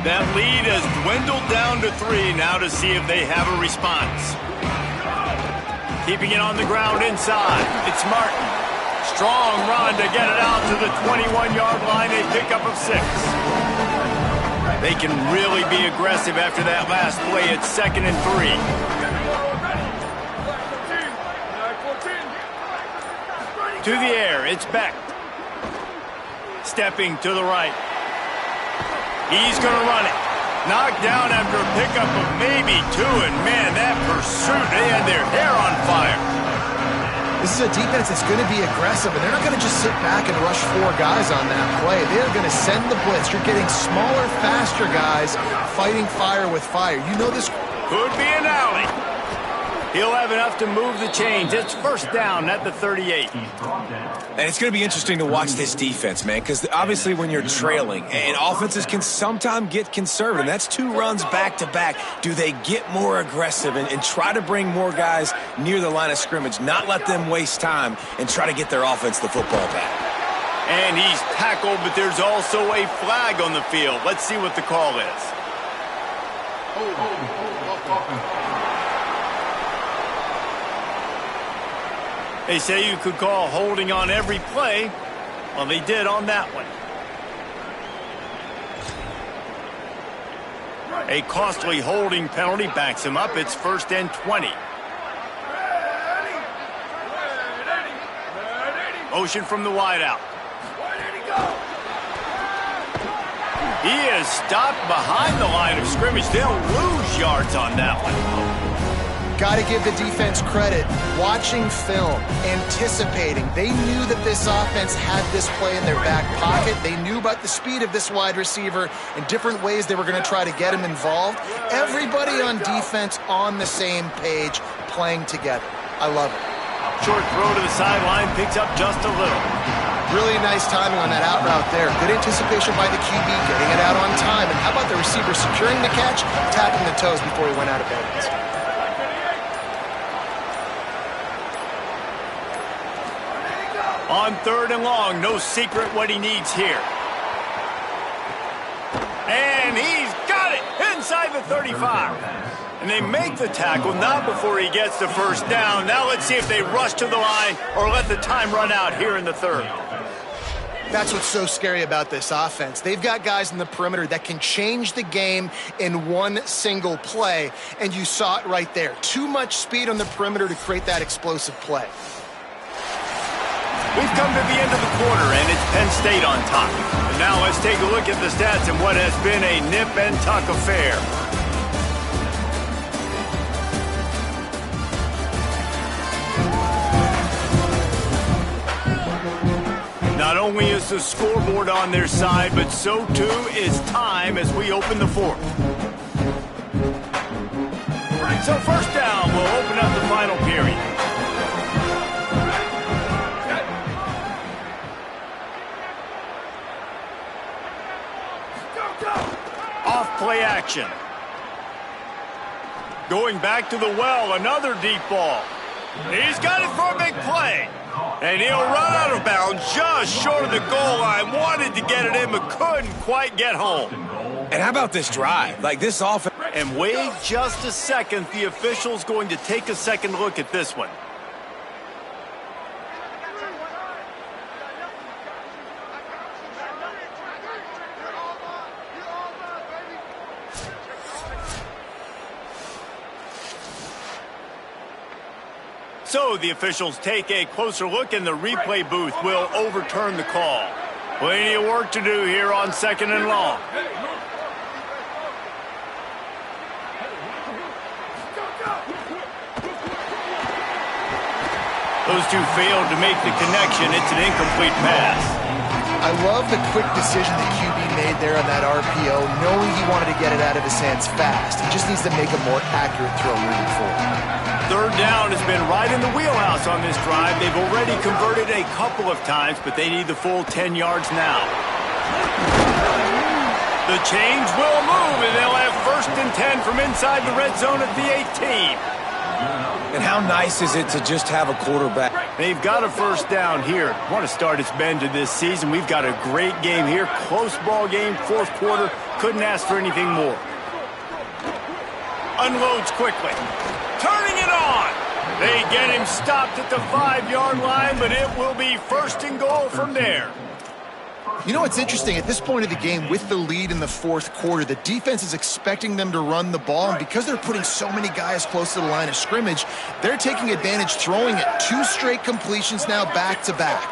That lead has dwindled down to 3 now to see if they have a response. Keeping it on the ground inside. It's Martin. Strong run to get it out to the 21-yard line. A pickup of 6. They can really be aggressive after that last play. It's 2nd and 3. To the air, it's Beck. Stepping to the right. He's going to run it. Knocked down after a pickup of maybe 2, and man, that pursuit, they had their hair on fire. This is a defense that's going to be aggressive, and they're not going to just sit back and rush 4 guys on that play. They're going to send the blitz. You're getting smaller, faster guys fighting fire with fire. You know this could be an alley. He'll have enough to move the chains. It's first down at the 38. And it's going to be interesting to watch this defense, man, because obviously when you're trailing, and offenses can sometimes get conservative, and that's 2 runs back-to-back. Do they get more aggressive and try to bring more guys near the line of scrimmage, not let them waste time, and try to get their offense the football back? And he's tackled, but there's also a flag on the field. Let's see what the call is. They say you could call holding on every play. Well, they did on that one. A costly holding penalty backs him up. It's 1st and 20. Motion from the wideout. He is stopped behind the line of scrimmage. They'll lose yards on that one. Got to give the defense credit. Watching film, anticipating. They knew that this offense had this play in their back pocket. They knew about the speed of this wide receiver and different ways they were going to try to get him involved. Everybody on defense on the same page, playing together. I love it. Short throw to the sideline, picks up just a little. Really nice timing on that out route there. Good anticipation by the QB, getting it out on time. And how about the receiver securing the catch, tapping the toes before he went out of bounds. On 3rd and long, no secret what he needs here. And he's got it inside the 35. And they make the tackle, not before he gets the first down. Now let's see if they rush to the line or let the time run out here in the 3rd. That's what's so scary about this offense. They've got guys in the perimeter that can change the game in one single play, and you saw it right there. Too much speed on the perimeter to create that explosive play. We've come to the end of the quarter, and it's Penn State on top. And now let's take a look at the stats in what has been a nip-and-tuck affair. Not only is the scoreboard on their side, but so too is time as we open the 4th. So first down will open up the final period. Off-play action. Going back to the well, another deep ball. He's got it for a big play. And he'll run out of bounds just short of the goal line. Wanted to get it in, but couldn't quite get home. And how about this drive? Like this offense. And wait just a second. The official's going to take a second look at this one. So the officials take a closer look, and the replay booth will overturn the call. Plenty of work to do here on 2nd and long. Those two failed to make the connection. It's an incomplete pass. I love the quick decision the QB made there on that RPO, knowing he wanted to get it out of his hands fast. He just needs to make a more accurate throw moving forward. 3rd down has been right in the wheelhouse on this drive. They've already converted a couple of times, but they need the full 10 yards now. The chains will move, and they'll have 1st and 10 from inside the red zone at the 18. And how nice is it to just have a quarterback? They've got a first down here. What a start it's been to this season. We've got a great game here. Close ball game, 4th quarter. Couldn't ask for anything more. Unloads quickly. Turning it on. They get him stopped at the 5-yard line, but it will be 1st and goal from there. You know what's interesting? At this point of the game, with the lead in the 4th quarter, the defense is expecting them to run the ball, and because they're putting so many guys close to the line of scrimmage, they're taking advantage, throwing it. 2 straight completions now back-to-back.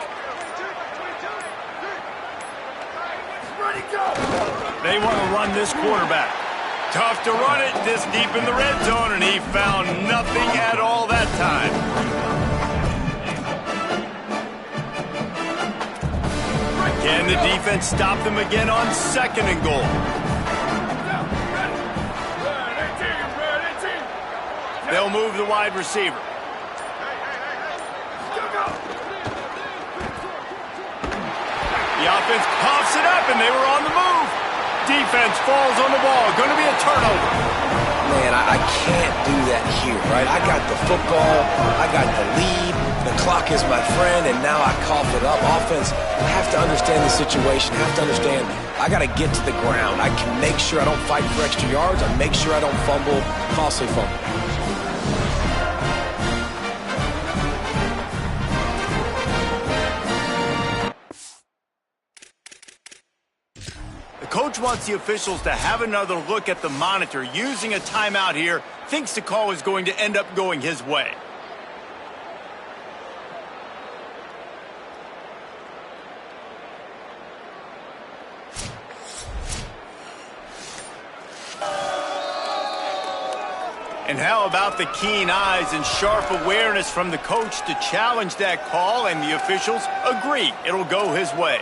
They want to run this quarterback. Tough to run it this deep in the red zone, and he found nothing at all that time. Can the defense stop them again on 2nd and goal? They'll move the wide receiver. The offense pops it up, and they were on the move. Defense falls on the ball. Going to be a turnover. Man, I can't do that here, right? I got the football. I got the lead. The clock is my friend, and now I cough it up. Offense, I have to understand the situation. I have to understand I got to get to the ground. I can make sure I don't fight for extra yards. I make sure I don't fumble, costly fumble. Coach wants the officials to have another look at the monitor. Using a timeout here, thinks the call is going to end up going his way. And how about the keen eyes and sharp awareness from the coach to challenge that call, and the officials agree it'll go his way.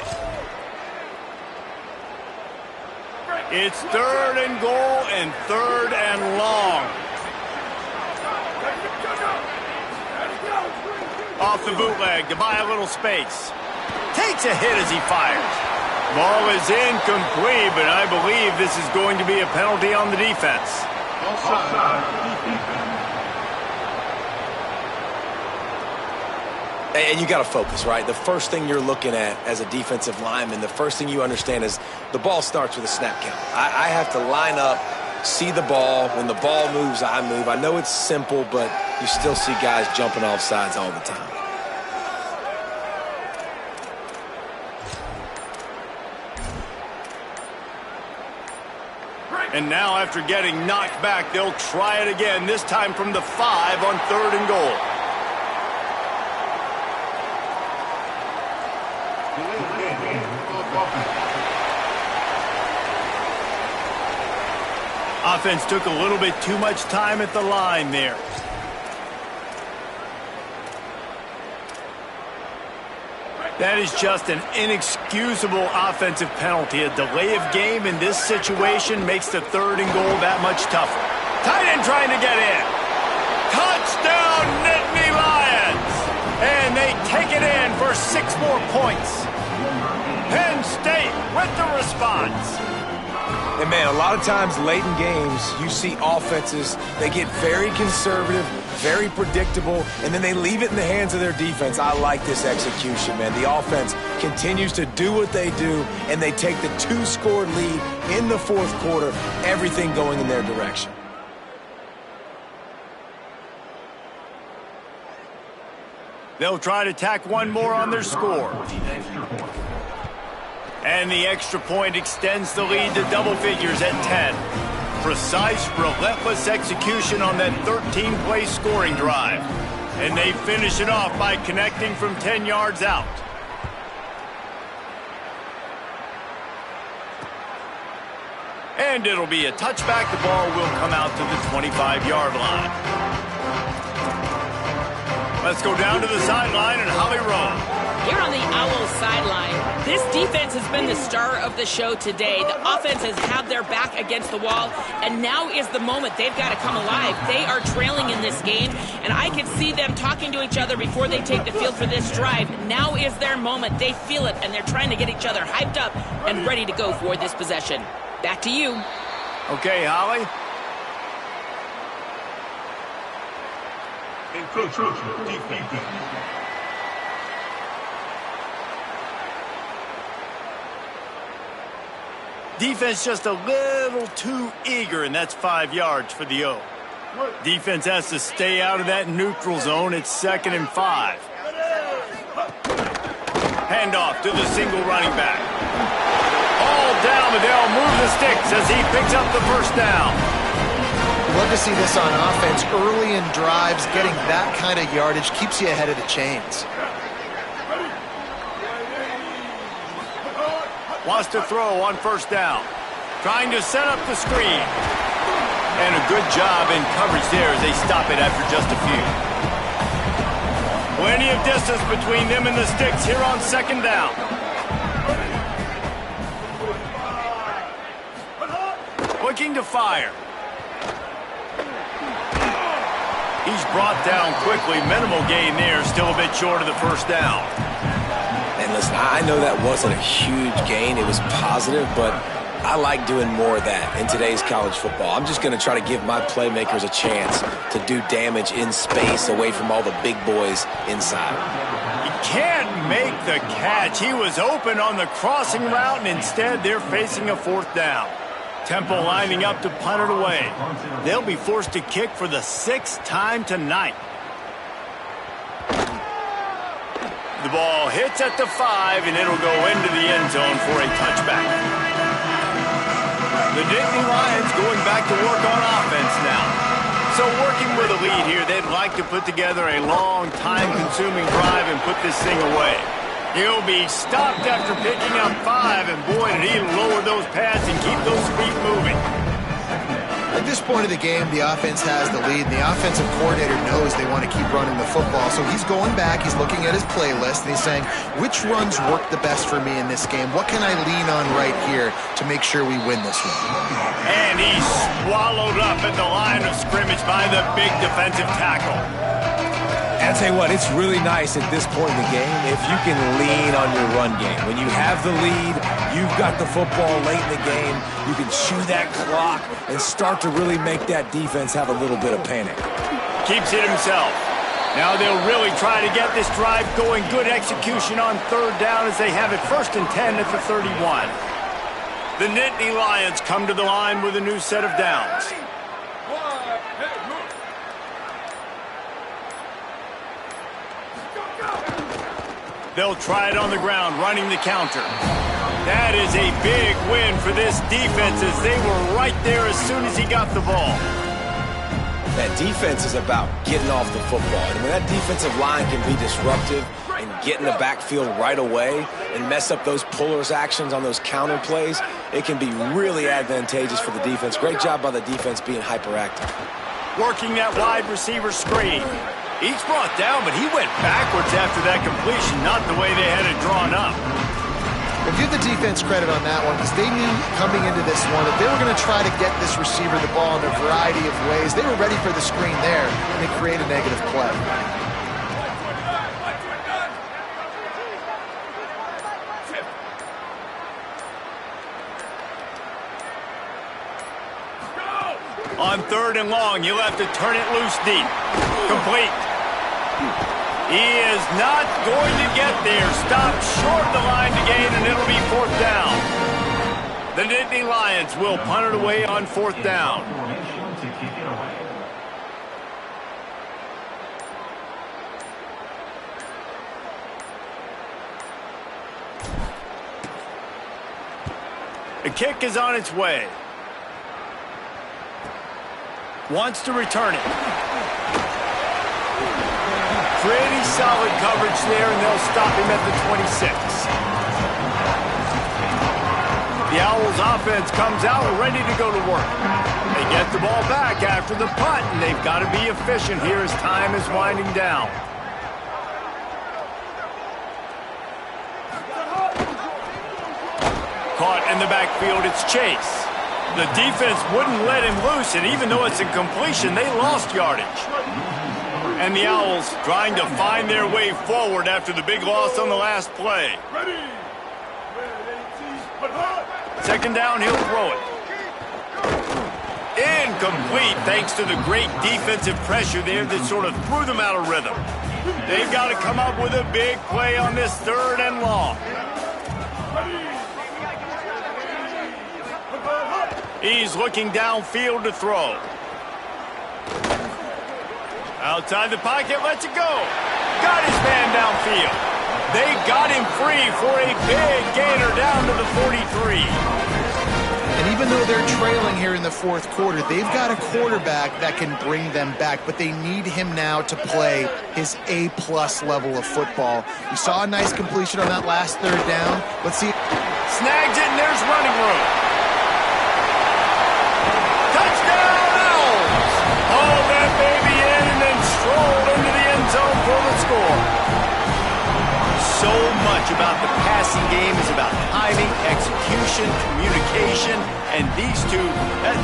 It's 3rd and goal and 3rd and long. Off the bootleg to buy a little space. Takes a hit as he fires. Ball is incomplete, but I believe this is going to be a penalty on the defense. And you got to focus, right? The first thing you're looking at as a defensive lineman, the first thing you understand is the ball starts with a snap count. I have to line up, see the ball. When the ball moves, I move. I know it's simple, but you still see guys jumping off sides all the time. And now after getting knocked back, they'll try it again, this time from the 5 on 3rd and goal. Offense took a little bit too much time at the line there. That is just an inexcusable offensive penalty. A delay of game in this situation makes the 3rd and goal that much tougher. Tight end trying to get in. Touchdown, Nittany Lions! And they take it in for 6 more points. Penn State with the response. And, man, a lot of times late in games, you see offenses, they get very conservative, very predictable, and then they leave it in the hands of their defense. I like this execution, man. The offense continues to do what they do, and they take the 2-score lead in the 4th quarter, everything going in their direction. They'll try to tack one more on their score. And the extra point extends the lead to double figures at 10. Precise, relentless execution on that 13-play scoring drive. And they finish it off by connecting from 10 yards out. And it'll be a touchback. The ball will come out to the 25-yard line. Let's go down to the sideline and Holly Rowe. Here on the Owls sideline, this defense has been the star of the show today. The offense has had their back against the wall, and now is the moment. They've got to come alive. They are trailing in this game, and I can see them talking to each other before they take the field for this drive. Now is their moment. They feel it, and they're trying to get each other hyped up and ready to go for this possession. Back to you. Okay, Holly. Defense just a little too eager, and that's 5 yards for the O. Defense has to stay out of that neutral zone. It's 2nd and 5. Handoff to the single running back. All down, but they'll move the sticks as he picks up the 1st down. Love to see this on offense. Early in drives, getting that kind of yardage keeps you ahead of the chains. Wants to throw on 1st down. Trying to set up the screen. And a good job in coverage there as they stop it after just a few. Plenty of distance between them and the sticks here on second down. Looking to fire. He's brought down quickly. Minimal gain there. Still a bit short of the first down. And listen, I know that wasn't a huge gain. It was positive, but I like doing more of that in today's college football. I'm just going to try to give my playmakers a chance to do damage in space away from all the big boys inside. He can't make the catch. He was open on the crossing route, and instead they're facing a fourth down. Temple lining up to punt it away. They'll be forced to kick for the 6th time tonight. The ball hits at the 5, and it'll go into the end zone for a touchback. The Dynasty Lions going back to work on offense now. So working with a lead here, they'd like to put together a long, time-consuming drive and put this thing away. He'll be stopped after picking up 5, and boy, did he lower those pads and keep those feet moving. At this point of the game, the offense has the lead, and the offensive coordinator knows they want to keep running the football. So he's going back, he's looking at his playlist, and he's saying, which runs work the best for me in this game? What can I lean on right here to make sure we win this one? And he's swallowed up at the line of scrimmage by the big defensive tackle. And I'll tell you what, it's really nice at this point in the game if you can lean on your run game. When you have the lead, you've got the football late in the game, you can chew that clock and start to really make that defense have a little bit of panic. Keeps it himself. Now they'll really try to get this drive going. Good execution on third down as they have it 1st and 10 at the 31. The Dynasty Lions come to the line with a new set of downs. They'll try it on the ground, running the counter. That is a big win for this defense as they were right there as soon as he got the ball. That defense is about getting off the football. And when that defensive line can be disruptive and get in the backfield right away and mess up those pullers actions on those counter plays, it can be really advantageous for the defense. Great job by the defense being hyperactive. Working that wide receiver screen. He's brought down, but he went backwards after that completion, not the way they had it drawn up. Well, give the defense credit on that one because they knew coming into this one that they were going to try to get this receiver the ball in a variety of ways. They were ready for the screen there, and they create a negative play. On 3rd and long, you'll have to turn it loose deep. Complete. He is not going to get there. Stopped short of the line to gain, and it'll be 4th down. The Dynasty Lions will punt it away on 4th down. The kick is on its way. Wants to return it. Pretty solid coverage there, and they'll stop him at the 26. The Owls offense comes out ready to go to work. They get the ball back after the punt, and they've got to be efficient here as time is winding down. Caught in the backfield, it's Chase. The defense wouldn't let him loose, and even though it's a completion, they lost yardage. And the Owls trying to find their way forward after the big loss on the last play. 2nd down, he'll throw it. Incomplete, thanks to the great defensive pressure there that sort of threw them out of rhythm. They've got to come up with a big play on this 3rd and long. He's looking downfield to throw. Outside the pocket, lets it go. Got his man downfield. They got him free for a big gainer down to the 43. And even though they're trailing here in the 4th quarter, they've got a quarterback that can bring them back, but they need him now to play his A-plus level of football. We saw a nice completion on that last 3rd down. Let's see. Snags it, and there's running room. Touchdown, much about the passing game is about timing, execution, communication, and these two,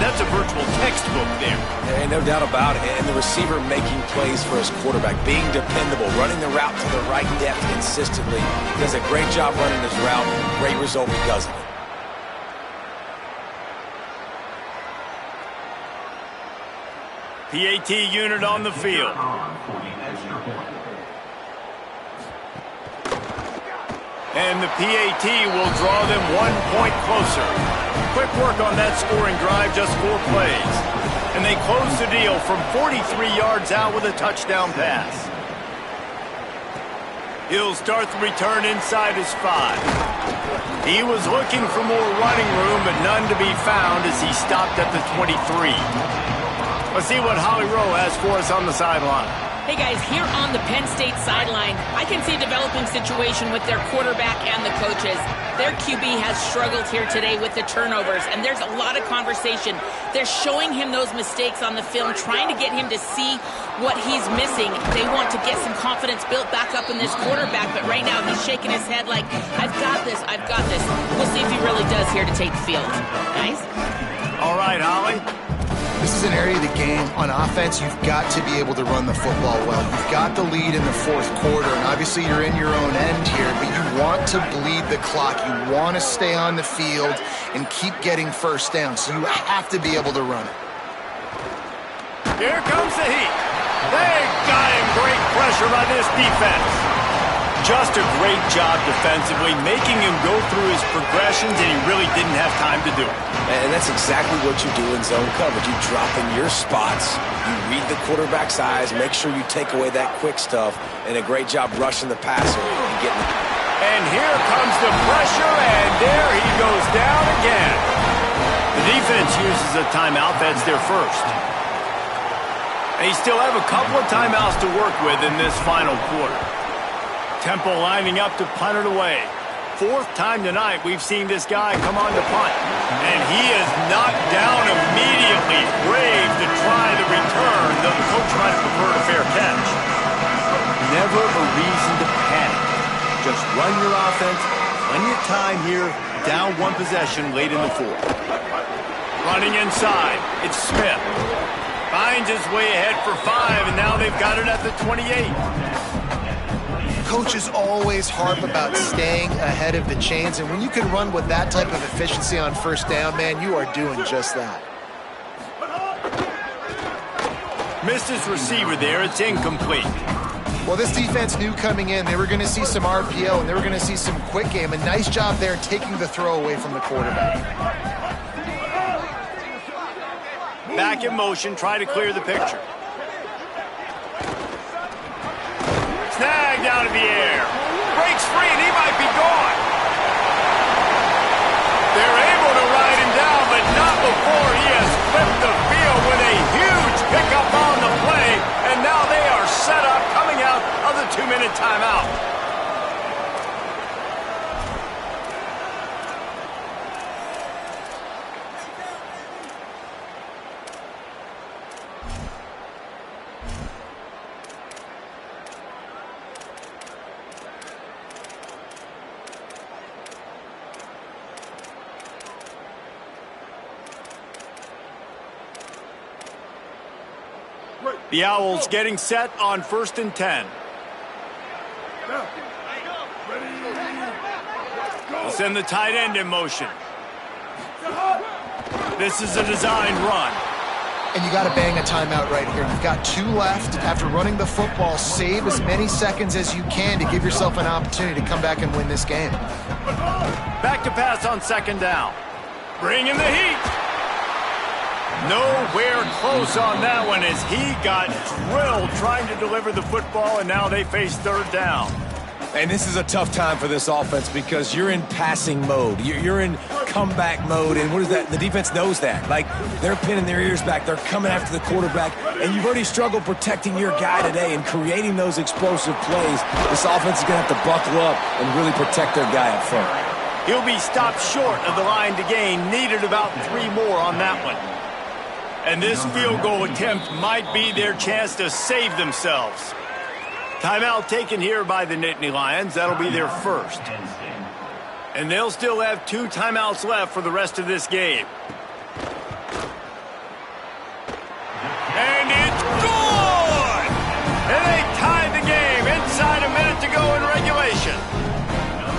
that's a virtual textbook there. And no doubt about it. And the receiver making plays for his quarterback, being dependable, running the route to the right depth consistently. He does a great job running his route. Great result because of it. PAT unit on the field. And the PAT will draw them 1 point closer. Quick work on that scoring drive, just 4 plays. And they close the deal from 43 yards out with a touchdown pass. He'll start the return inside his 5. He was looking for more running room, but none to be found as he stopped at the 23. Let's see what Holly Rowe has for us on the sideline. Hey guys, here on the Penn State sideline, I can see a developing situation with their quarterback and the coaches. Their QB has struggled here today with the turnovers, and there's a lot of conversation. They're showing him those mistakes on the film, trying to get him to see what he's missing. They want to get some confidence built back up in this quarterback, but right now he's shaking his head like, I've got this, I've got this. We'll see if he really does here to take the field. Guys? All right, Holly. This is an area of the game. On offense, you've got to be able to run the football well. You've got the lead in the 4th quarter, and obviously you're in your own end here, but you want to bleed the clock. You want to stay on the field and keep getting first down, so you have to be able to run it. Here comes the heat. They got him. Great pressure by this defense. Just a great job defensively, making him go through his progressions, and he really didn't have time to do it. And that's exactly what you do in zone coverage. You drop in your spots, you read the quarterback's eyes, make sure you take away that quick stuff, and a great job rushing the passer and getting the... And here comes the pressure, and there he goes down again. The defense uses a timeout. That's their first. They still have a couple of timeouts to work with in this final quarter. Temple lining up to punt it away. 4th time tonight we've seen this guy come on to punt. And he is knocked down immediately. Brave to try the return, though the coach might have preferred a fair catch. Never a reason to panic. Just run your offense. Plenty of time here. Down 1 possession late in the 4th. Running inside. It's Smith. Finds his way ahead for 5, and now they've got it at the 28. Coaches always harp about staying ahead of the chains, and when you can run with that type of efficiency on first down, man, you are doing just that. Missed his receiver there. It's incomplete. Well, this defense knew coming in they were going to see some RPO, and they were going to see some quick game. A nice job there taking the throw away from the quarterback. Back in motion, try to clear the picture. Snagged out of the air. Breaks free, and he might be gone. They're able to ride him down, but not before he has flipped the field with a huge pickup on the play, and now they are set up coming out of the 2-minute timeout. The Owls getting set on 1st and 10. They'll send the tight end in motion. This is a designed run. And you got to bang a timeout right here. You've got 2 left. After running the football, save as many seconds as you can to give yourself an opportunity to come back and win this game. Back to pass on 2nd down. Bring in the heat. Nowhere close on that one as he got drilled trying to deliver the football, and now they face 3rd down. And this is a tough time for this offense because you're in passing mode. You're in comeback mode, and what is that? The defense knows that. Like, they're pinning their ears back. They're coming after the quarterback, and you've already struggled protecting your guy today and creating those explosive plays. This offense is going to have to buckle up and really protect their guy up front. He'll be stopped short of the line to gain. Needed about 3 more on that one. And this field goal attempt might be their chance to save themselves. Timeout taken here by the Nittany Lions. That'll be their first. And they'll still have 2 timeouts left for the rest of this game. And it's good! And they tied the game inside a minute to go in regulation.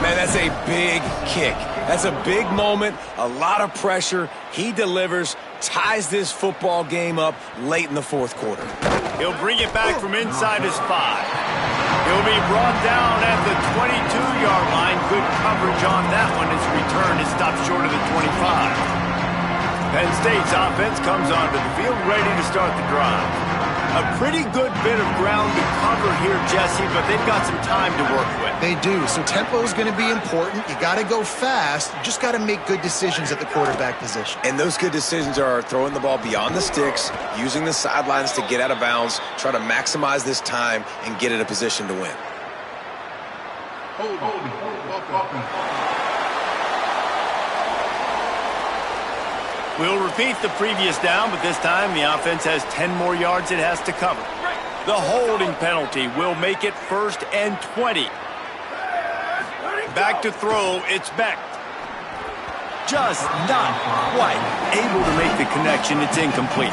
Man, that's a big kick. That's a big moment, a lot of pressure. He delivers, ties this football game up late in the fourth quarter. He'll bring it back from inside his 5. He'll be brought down at the 22-yard line. Good coverage on that one. His return is stopped short of the 25. Penn State's offense comes onto the field ready to start the drive. A pretty good bit of ground to cover here, Jesse, but they've got some time to work with. They do, so tempo is going to be important. You got to go fast. You just got to make good decisions at the quarterback position. And those good decisions are throwing the ball beyond the sticks, using the sidelines to get out of bounds, try to maximize this time, and get in a position to win. We'll repeat the previous down, but this time the offense has 10 more yards it has to cover. The holding penalty will make it 1st and 20. Back to throw, it's Beck. Just not quite able to make the connection. It's incomplete.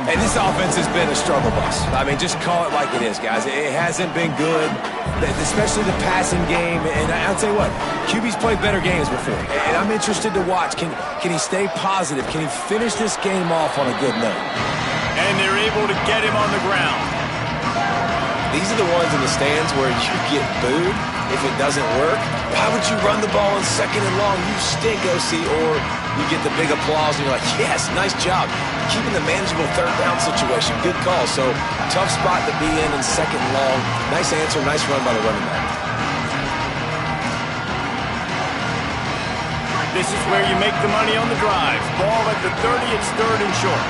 And this offense has been a struggle bus. I mean, just call it like it is, guys. It hasn't been good, especially the passing game. And I'll tell you what, QB's played better games before. And I'm interested to watch. Can he stay positive? Can he finish this game off on a good note? And they're able to get him on the ground. These are the ones in the stands where you get booed if it doesn't work. Why would you run the ball in 2nd and long? You stink, OC. Or you get the big applause and you're like, yes, nice job. Keeping the manageable 3rd down situation. Good call. So, tough spot to be in 2nd and long. Nice answer, nice run by the running back. This is where you make the money on the drive. Ball at the 30, it's 3rd and short.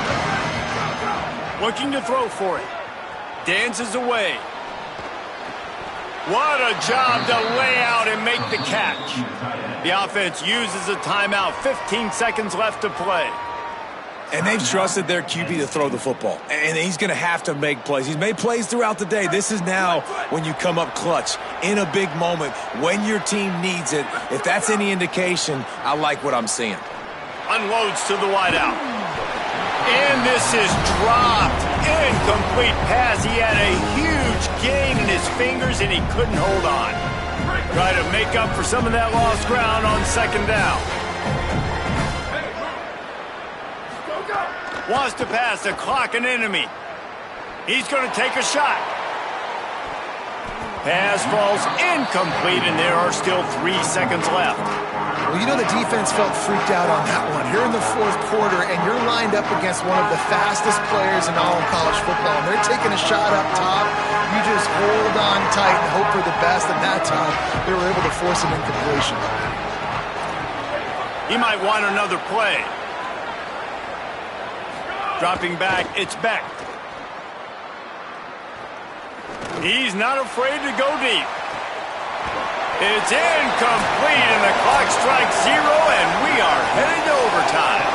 Looking to throw for it. Dances away. What a job to lay out and make the catch. The offense uses a timeout. 15 seconds left to play. And they've trusted their QB to throw the football. And he's going to have to make plays. He's made plays throughout the day. This is now when you come up clutch in a big moment when your team needs it. If that's any indication, I like what I'm seeing. Unloads to the wideout. And this is dropped. Incomplete pass. He had a huge gain in his fingers, and he couldn't hold on. Try to make up for some of that lost ground on 2nd down. Wants to pass to clock an enemy. He's going to take a shot. Pass falls incomplete, and there are still 3 seconds left. Well, you know the defense felt freaked out on that one. You're in the 4th quarter, and you're lined up against one of the fastest players in all of college football, and they're taking a shot up top. You just hold on tight and hope for the best, and that time they were able to force an incompletion. He might want another play. Dropping back, it's Beck. He's not afraid to go deep. It's incomplete, and the clock strikes 0, and we are headed to overtime.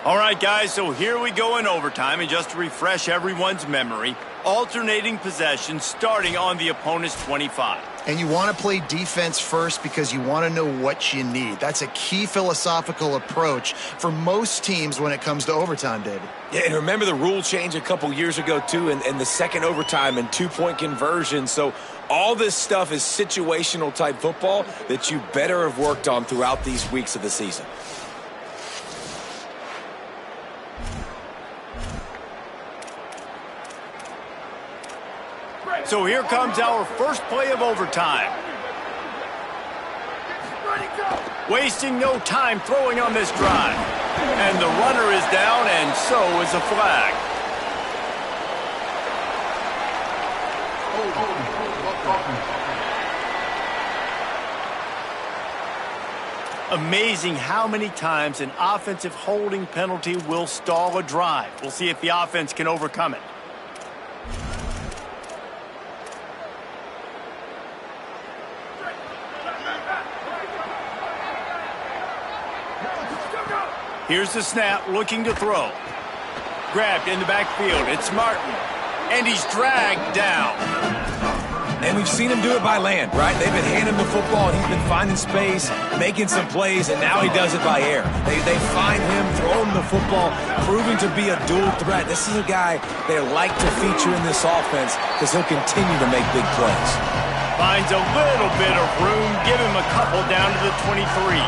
All right, guys, so here we go in overtime, and just to refresh everyone's memory, alternating possession starting on the opponent's 25. And you want to play defense first because you want to know what you need. That's a key philosophical approach for most teams when it comes to overtime, David. Yeah, and remember the rule change a couple years ago, too, and the second overtime and 2-point conversion. So all this stuff is situational type football that you better have worked on throughout these weeks of the season. So here comes our first play of overtime. Wasting no time throwing on this drive. And the runner is down, and so is a flag. Amazing how many times an offensive holding penalty will stall a drive. We'll see if the offense can overcome it. Here's the snap, looking to throw. Grabbed in the backfield. It's Martin. And he's dragged down. And we've seen him do it by land, right? They've been handing him the football, and he's been finding space, making some plays, and now he does it by air. They find him, throw him the football, proving to be a dual threat. This is a guy they like to feature in this offense because he'll continue to make big plays. Finds a little bit of room. Give him a couple down to the 23.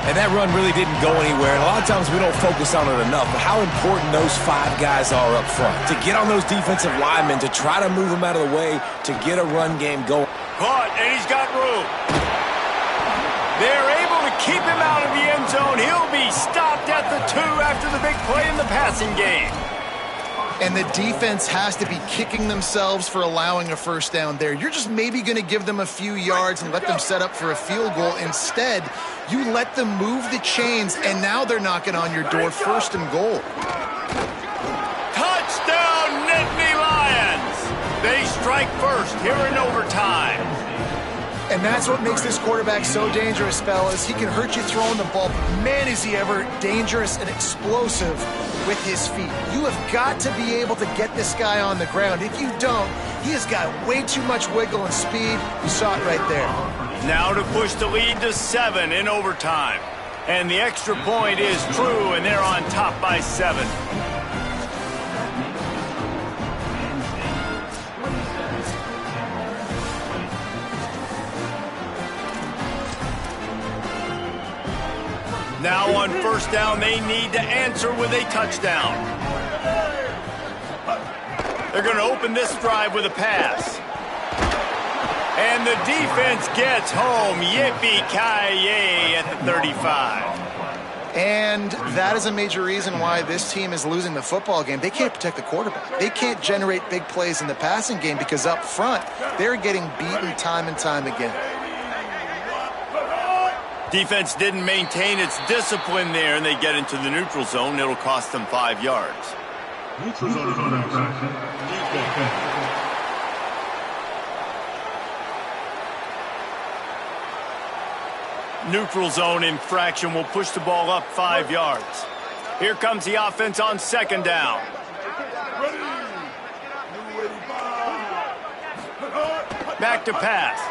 And that run really didn't go anywhere. And a lot of times we don't focus on it enough, but how important those 5 guys are up front. To get on those defensive linemen, to try to move them out of the way, to get a run game going. Caught, and he's got room. They're able to keep him out of the end zone. He'll be stopped at the 2 after the big play in the passing game. And the defense has to be kicking themselves for allowing a first down there. You're just maybe going to give them a few yards and let them set up for a field goal. Instead, you let them move the chains, and now they're knocking on your door, 1st and goal. Touchdown, Nittany Lions! They strike first here in overtime. And that's what makes this quarterback so dangerous, fellas. He can hurt you throwing the ball, but man, is he ever dangerous and explosive with his feet. You have got to be able to get this guy on the ground. If you don't, he has got way too much wiggle and speed. You saw it right there. Now to push the lead to 7 in overtime. And the extra point is true, and they're on top by 7. Now on first down, they need to answer with a touchdown. They're going to open this drive with a pass. And the defense gets home. Yippee-ki-yay at the 35. And that is a major reason why this team is losing the football game. They can't protect the quarterback. They can't generate big plays in the passing game because up front, they're getting beaten time and time again. Defense didn't maintain its discipline there, and they get into the neutral zone. It'll cost them 5 yards. Neutral zone infraction. Neutral zone infraction will push the ball up 5 yards. Here comes the offense on 2nd down. Back to pass.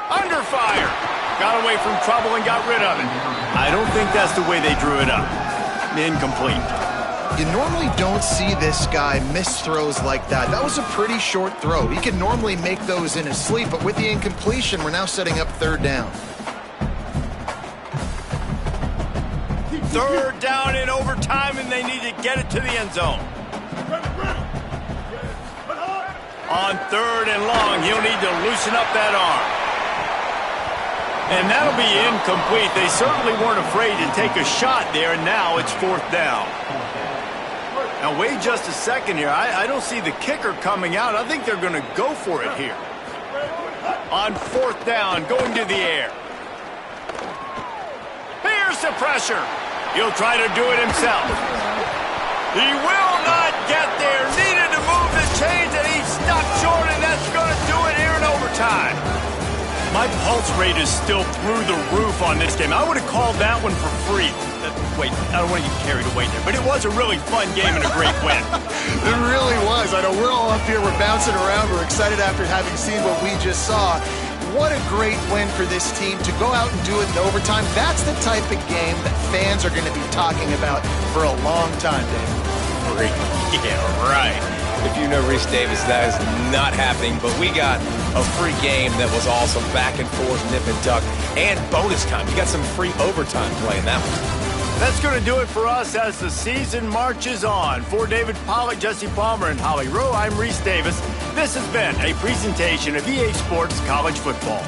Under fire. Got away from trouble and got rid of it. I don't think that's the way they drew it up. Incomplete. You normally don't see this guy miss throws like that. That was a pretty short throw. He can normally make those in his sleep, but with the incompletion, we're now setting up 3rd down. 3rd down in overtime, and they need to get it to the end zone. On 3rd and long, he'll need to loosen up that arm. And that'll be incomplete. They certainly weren't afraid to take a shot there, and now it's 4th down. Now, wait just a second here. I don't see the kicker coming out. I think they're going to go for it here. On 4th down, going to the air. Here's the pressure. He'll try to do it himself. He will not get there. Needed to move the chains, and he stopped short, and that's going to do it here in overtime. My pulse rate is still through the roof on this game. I would have called that one for free. Wait, I don't want to get carried away there, but it was a really fun game and a great win. It really was. I know we're all up here, we're bouncing around, we're excited after having seen what we just saw. What a great win for this team to go out and do it in overtime. That's the type of game that fans are going to be talking about for a long time, Dave. Yeah, right. If you know Reese Davis, that is not happening, but we got a free game that was awesome, back and forth, nip and tuck, and bonus time. You got some free overtime play in that one. That's going to do it for us as the season marches on. For David Pollack, Jesse Palmer, and Holly Rowe, I'm Reese Davis. This has been a presentation of EA Sports College Football.